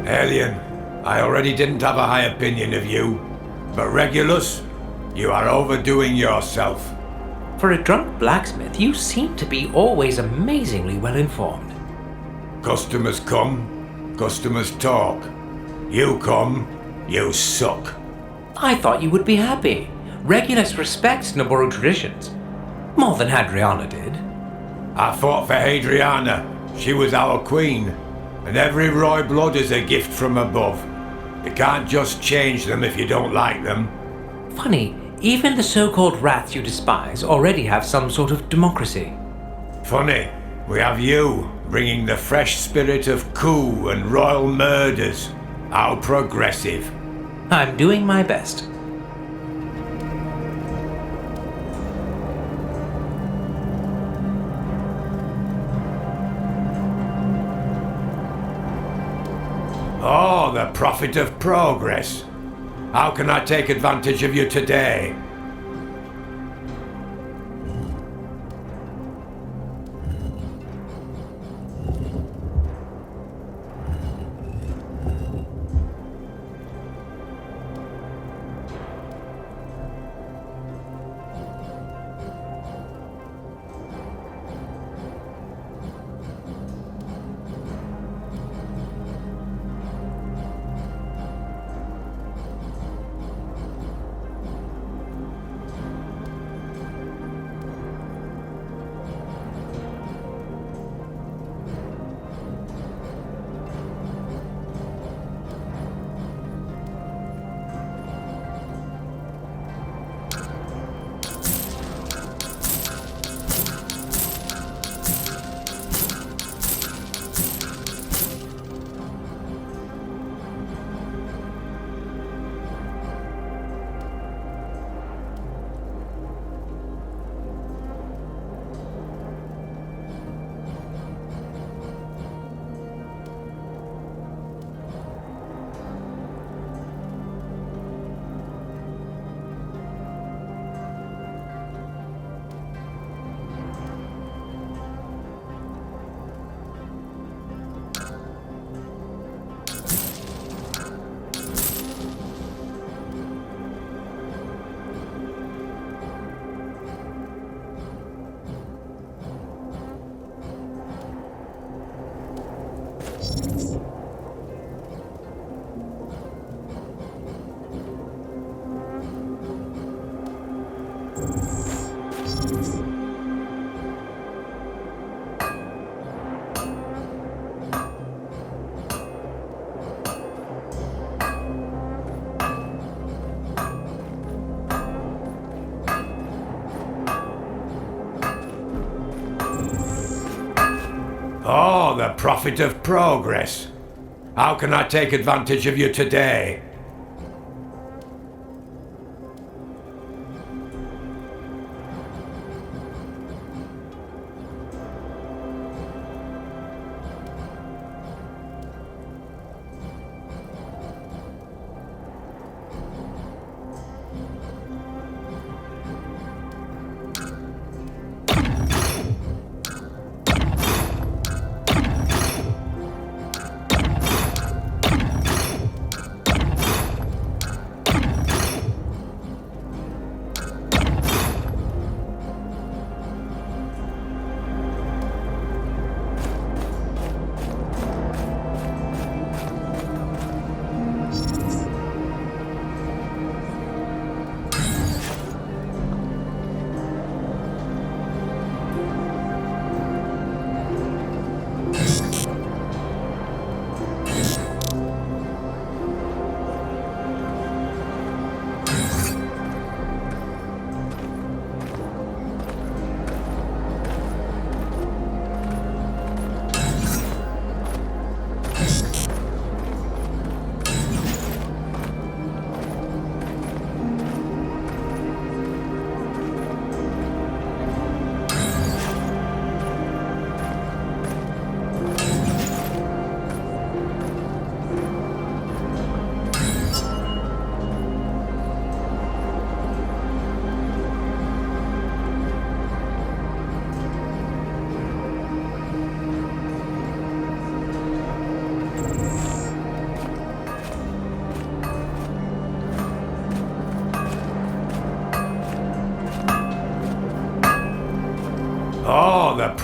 Alien, I already didn't have a high opinion of you, but Regulus, you are overdoing yourself. For a drunk blacksmith, you seem to be always amazingly well informed. Customers come, customers talk. You come, you suck. I thought you would be happy. Regulus respects Naboru traditions. More than Hadriana did. I fought for Hadriana. She was our queen. And every roy blood is a gift from above. You can't just change them if you don't like them. Funny, even the so-called rats you despise already have some sort of democracy. Funny, we have you, bringing the fresh spirit of coup and royal murders. How progressive. I'm doing my best. Oh, the prophet of progress. How can I take advantage of you today? Oh, the prophet of progress. How can I take advantage of you today?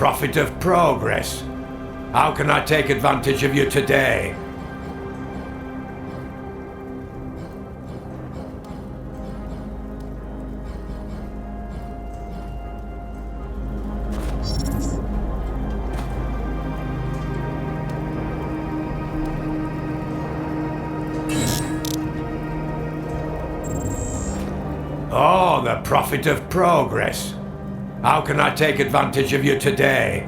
prophet of progress. How can I take advantage of you today? Oh, the prophet of progress. How can I take advantage of you today?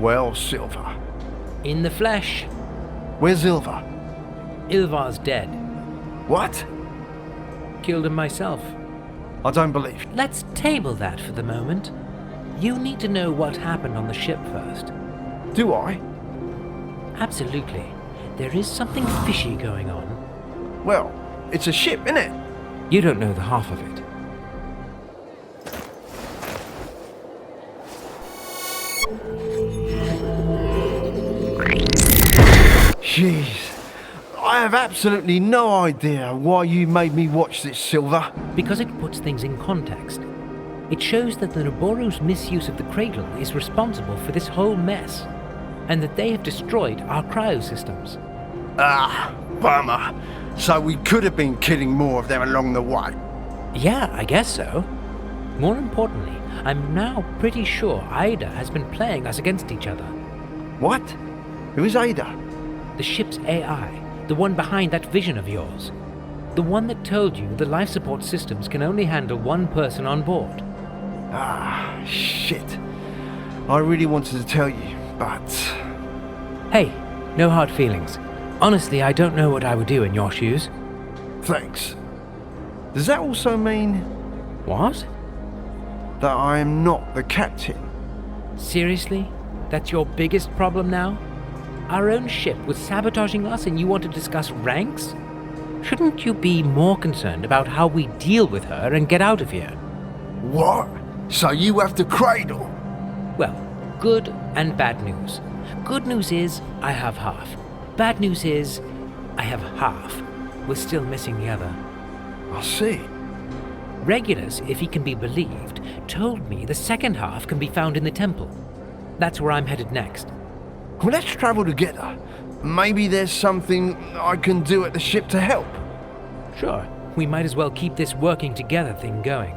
Well, Silver. In the flesh. Where's Ilva? Ilvar's dead. What? Killed him myself. I don't believe you. Let's table that for the moment. You need to know what happened on the ship first. Do I? Absolutely. There is something fishy going on. Well, it's a ship, innit? You don't know the half of it. Jeez. I have absolutely no idea why you made me watch this, Silver. Because it puts things in context. It shows that the Noboru's misuse of the cradle is responsible for this whole mess, and that they have destroyed our cryosystems. Ah, bummer. So we could have been killing more of them along the way. Yeah, I guess so. More importantly, I'm now pretty sure Ada has been playing us against each other. What? Who is Ada? The ship's AI, the one behind that vision of yours. The one that told you the life support systems can only handle one person on board. Ah, shit. I really wanted to tell you, but... Hey, no hard feelings. Honestly, I don't know what I would do in your shoes. Thanks. Does that also mean What? that I am not the captain? Seriously? That's your biggest problem now? Our own ship was sabotaging us and you want to discuss ranks? Shouldn't you be more concerned about how we deal with her and get out of here? What? So you have the cradle? Well, good and bad news. Good news is I have half. Bad news is I have half. We're still missing the other. I see. Regulus, if he can be believed, told me the second half can be found in the temple. That's where I'm headed next. Well, let's travel together. Maybe there's something I can do at the ship to help. Sure, we might as well keep this working together thing going.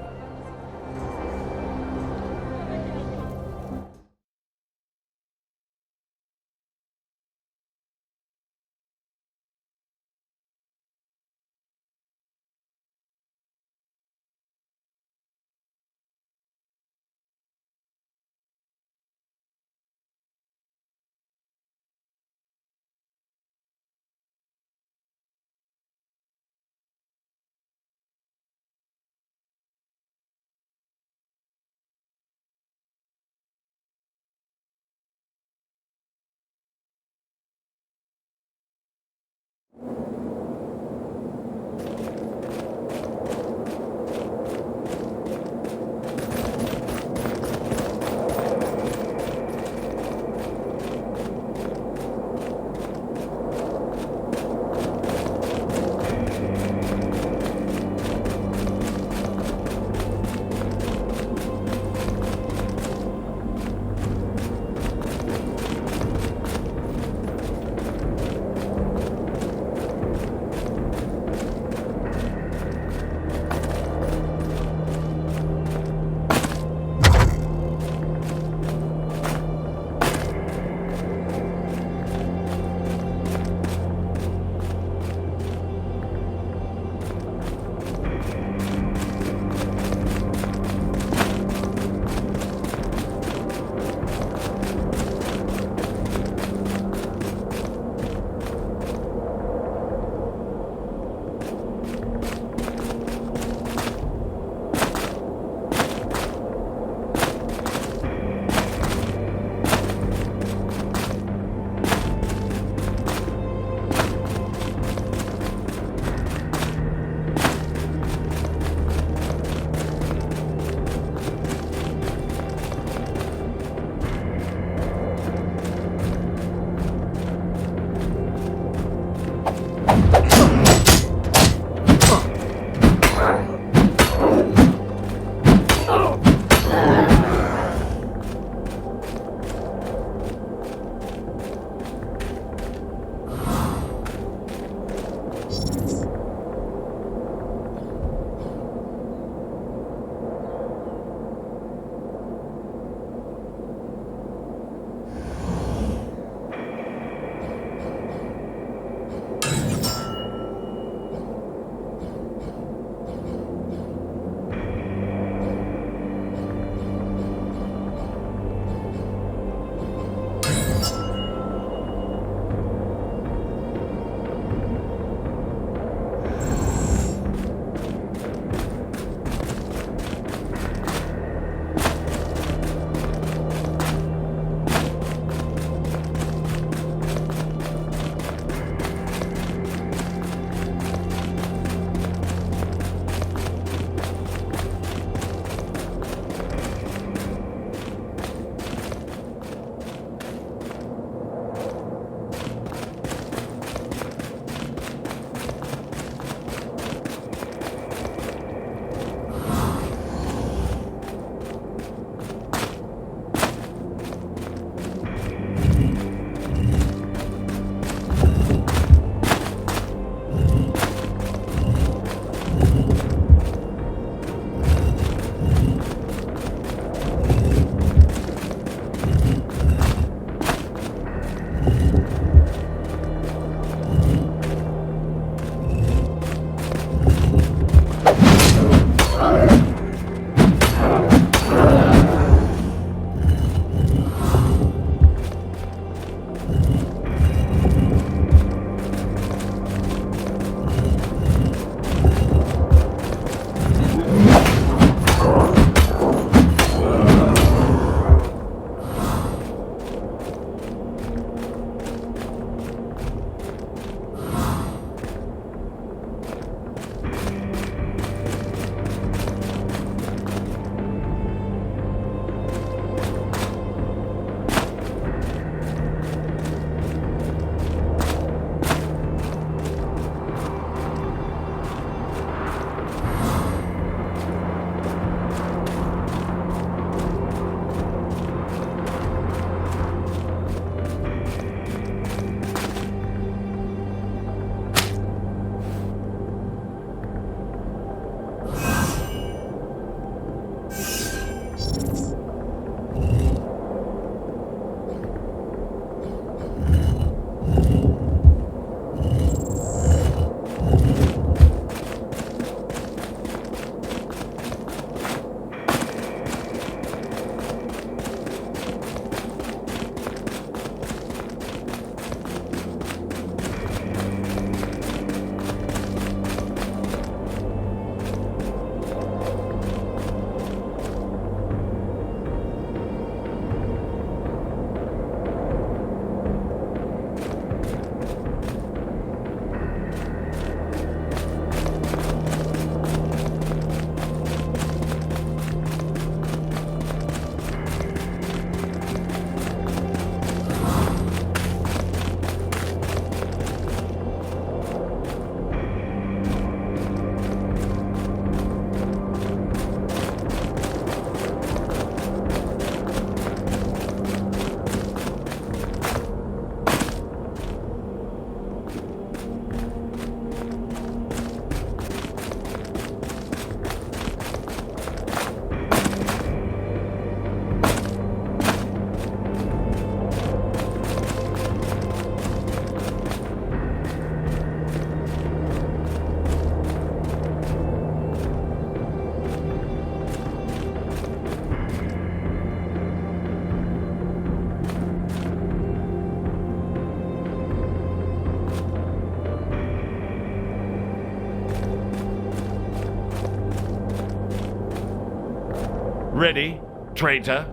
Ready, traitor?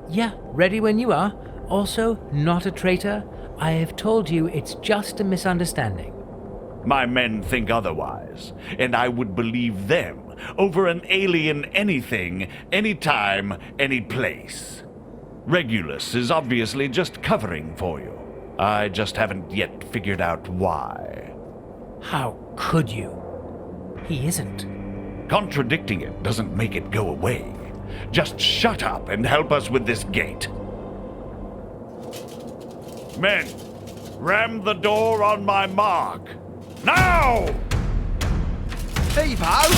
Yeah, ready when you are. Also, not a traitor. I have told you it's just a misunderstanding. My men think otherwise, and I would believe them over an alien anything, anytime, any place. Regulus is obviously just covering for you. I just haven't yet figured out why. How could you? He isn't. Contradicting it doesn't make it go away. Just shut up and help us with this gate. Men, ram the door on my mark. Now! Heave-ho!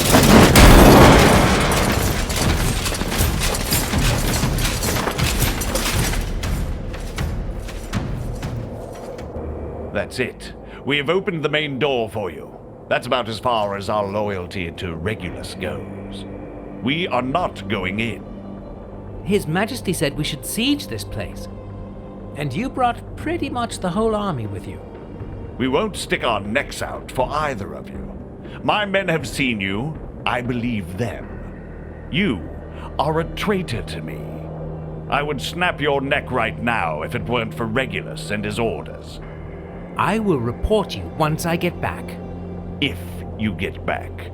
That's it. We have opened the main door for you. That's about as far as our loyalty to Regulus goes. We are not going in. His Majesty said we should siege this place. And you brought pretty much the whole army with you. We won't stick our necks out for either of you. My men have seen you. I believe them. You are a traitor to me. I would snap your neck right now if it weren't for Regulus and his orders. I will report you once I get back. If you get back.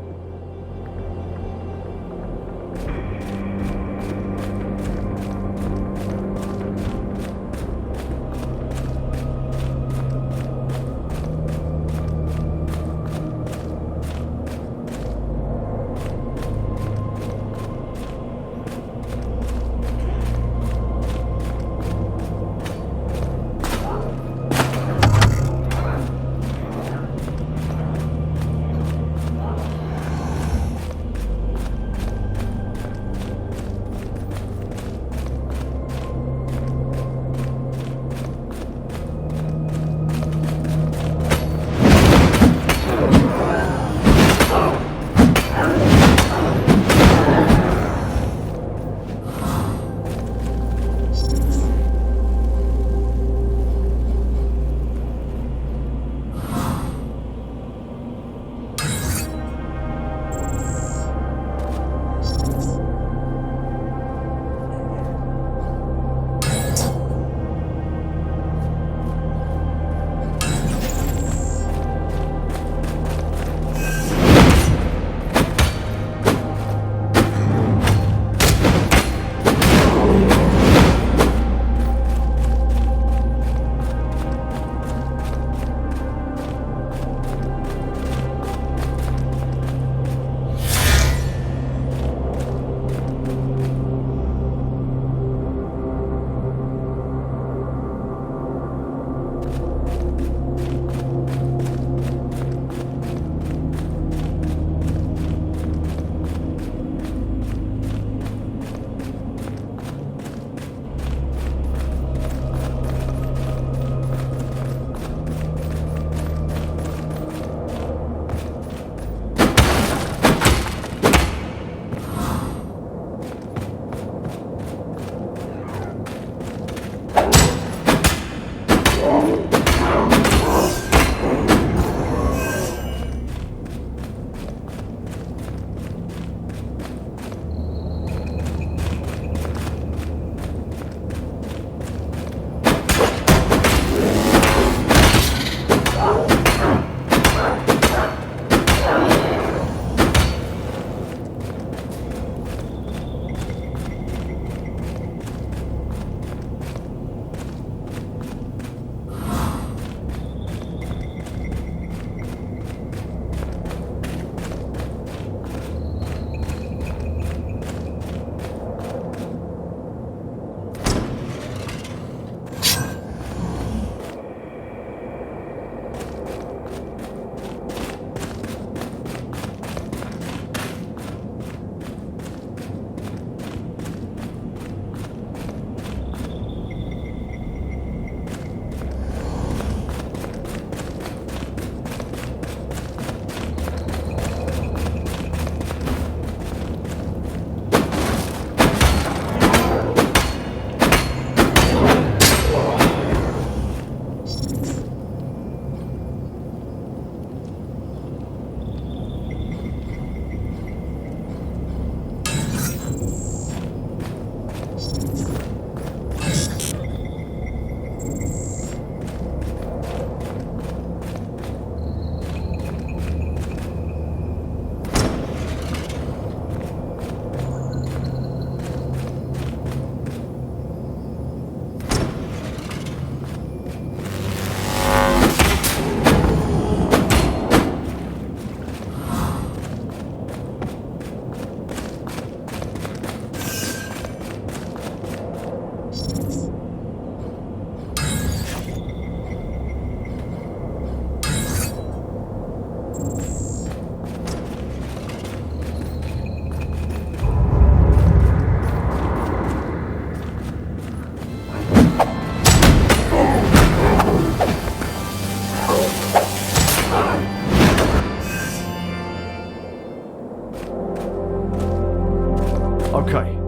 Okay,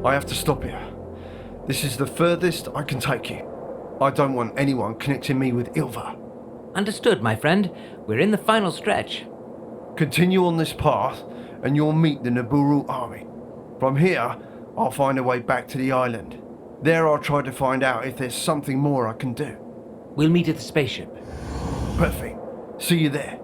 I have to stop here. This is the furthest I can take you. I don't want anyone connecting me with Ilva. Understood, my friend. We're in the final stretch. Continue on this path, and you'll meet the Naburu army. From here, I'll find a way back to the island. There I'll try to find out if there's something more I can do. We'll meet at the spaceship. Perfect. See you there.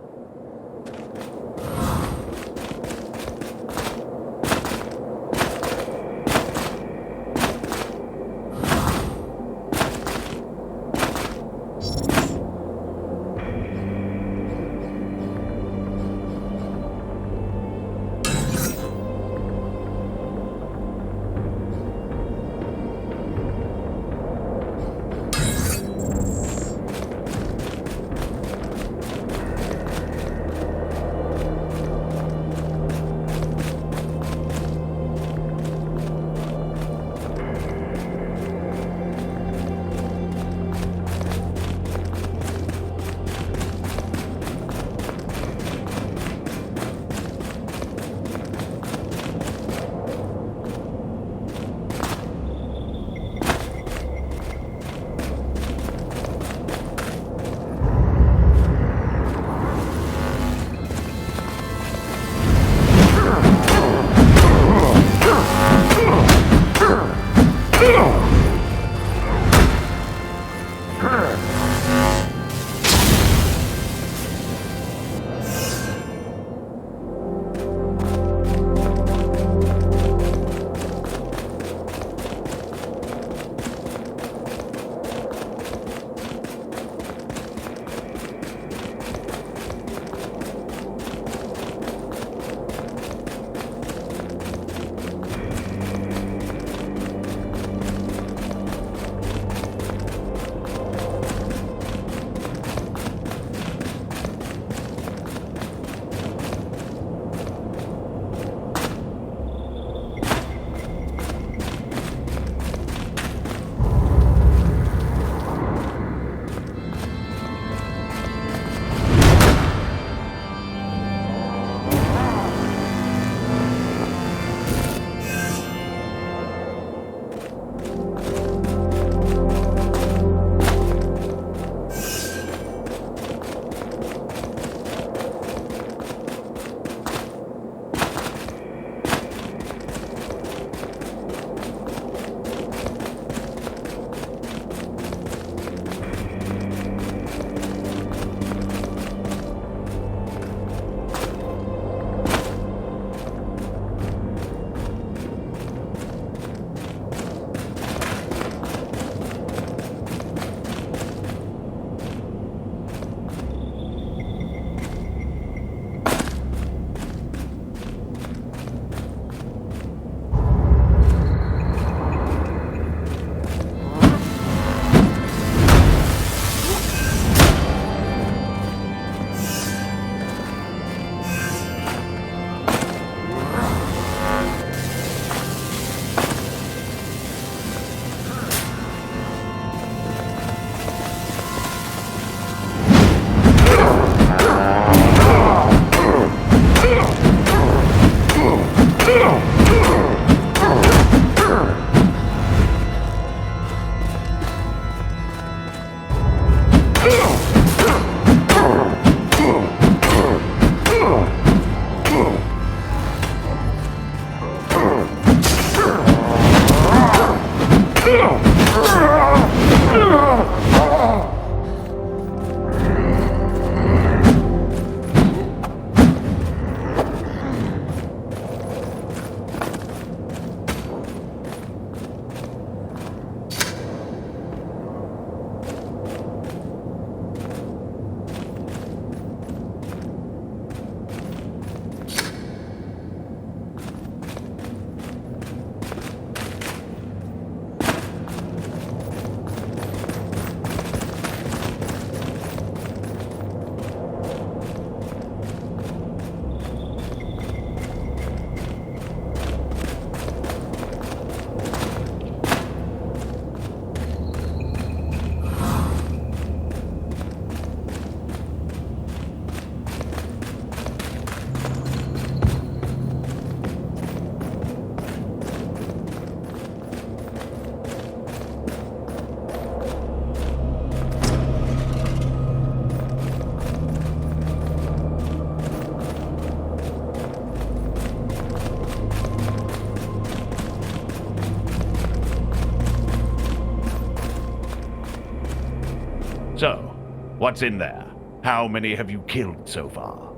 What's in there? How many have you killed so far?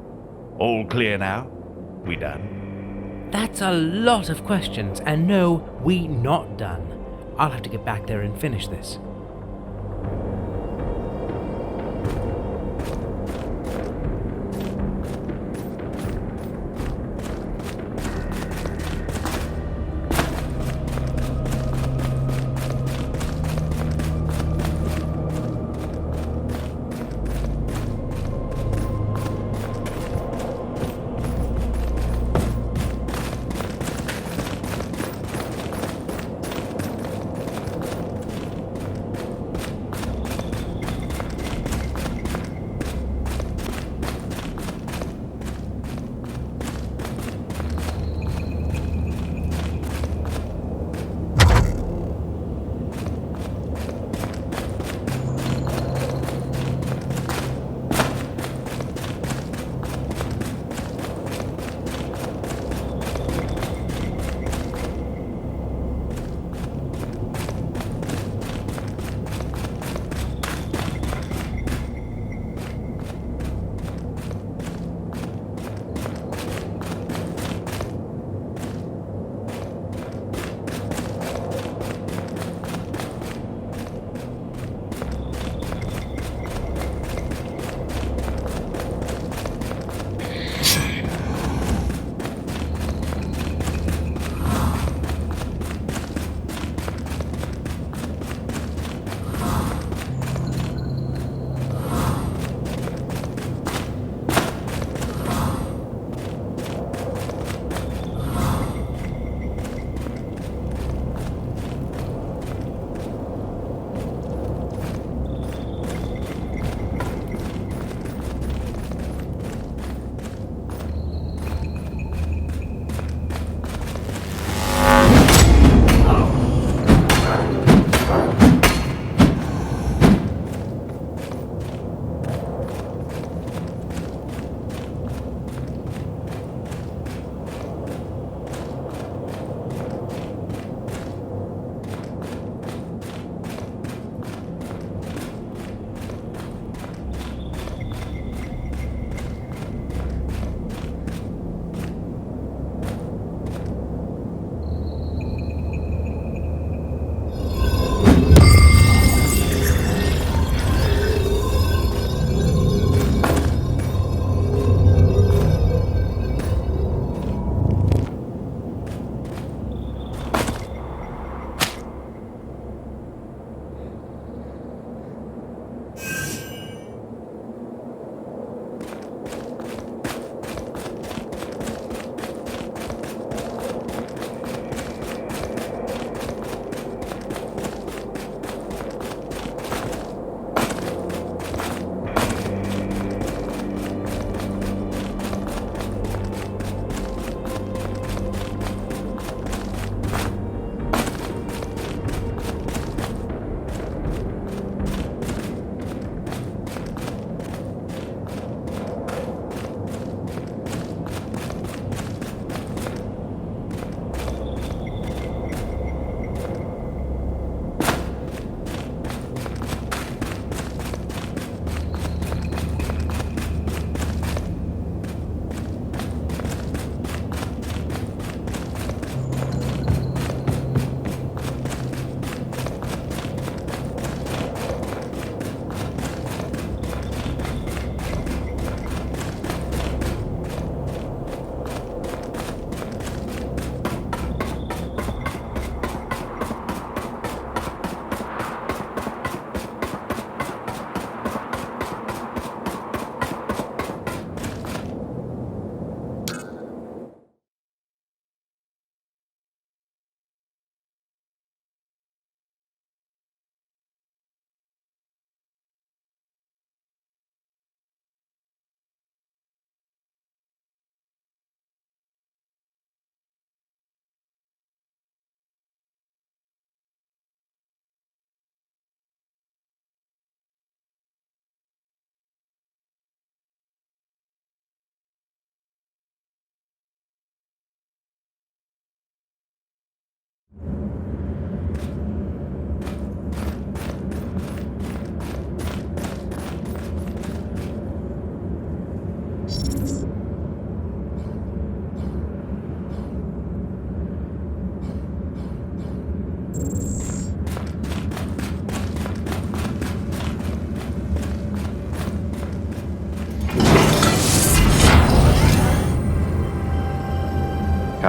All clear now? We done? That's a lot of questions, and no, we not done. I'll have to get back there and finish this.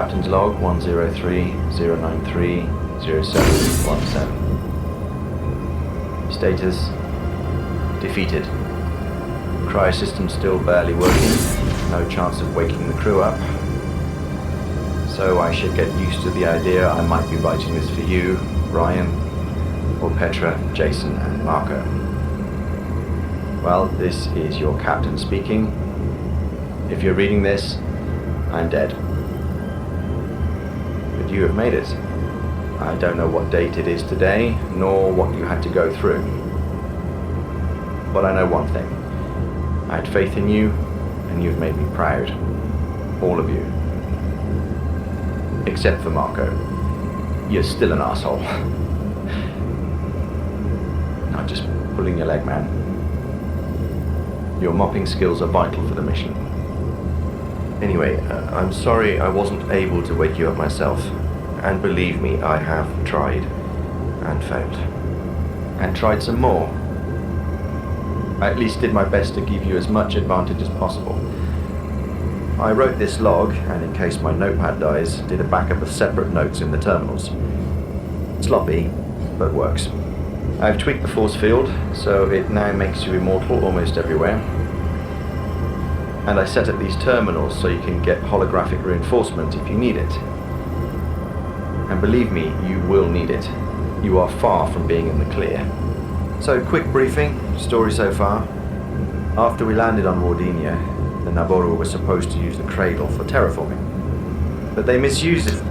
Captain's log 103-093-0717. Status: defeated. Cryo system still barely working. No chance of waking the crew up. So I should get used to the idea I might be writing this for you, Ryan, or Petra, Jason, and Marco. Well, this is your captain speaking. If you're reading this, I'm dead. But you have made it. I don't know what date it is today, nor what you had to go through. But I know one thing. I had faith in you, and you've made me proud. All of you. Except for Marco. You're still an asshole. Not just pulling your leg, man. Your mopping skills are vital for the mission. Anyway, I'm sorry I wasn't able to wake you up myself. And believe me, I have tried. And failed. And tried some more. I at least did my best to give you as much advantage as possible. I wrote this log, and in case my notepad dies, did a backup of separate notes in the terminals. Sloppy, but works. I've tweaked the force field, so it now makes you immortal almost everywhere. And I set up these terminals so you can get holographic reinforcement if you need it. And believe me, you will need it. You are far from being in the clear. So, quick briefing, story so far. After we landed on Wardinia, the Naboru were supposed to use the cradle for terraforming. But they misused it.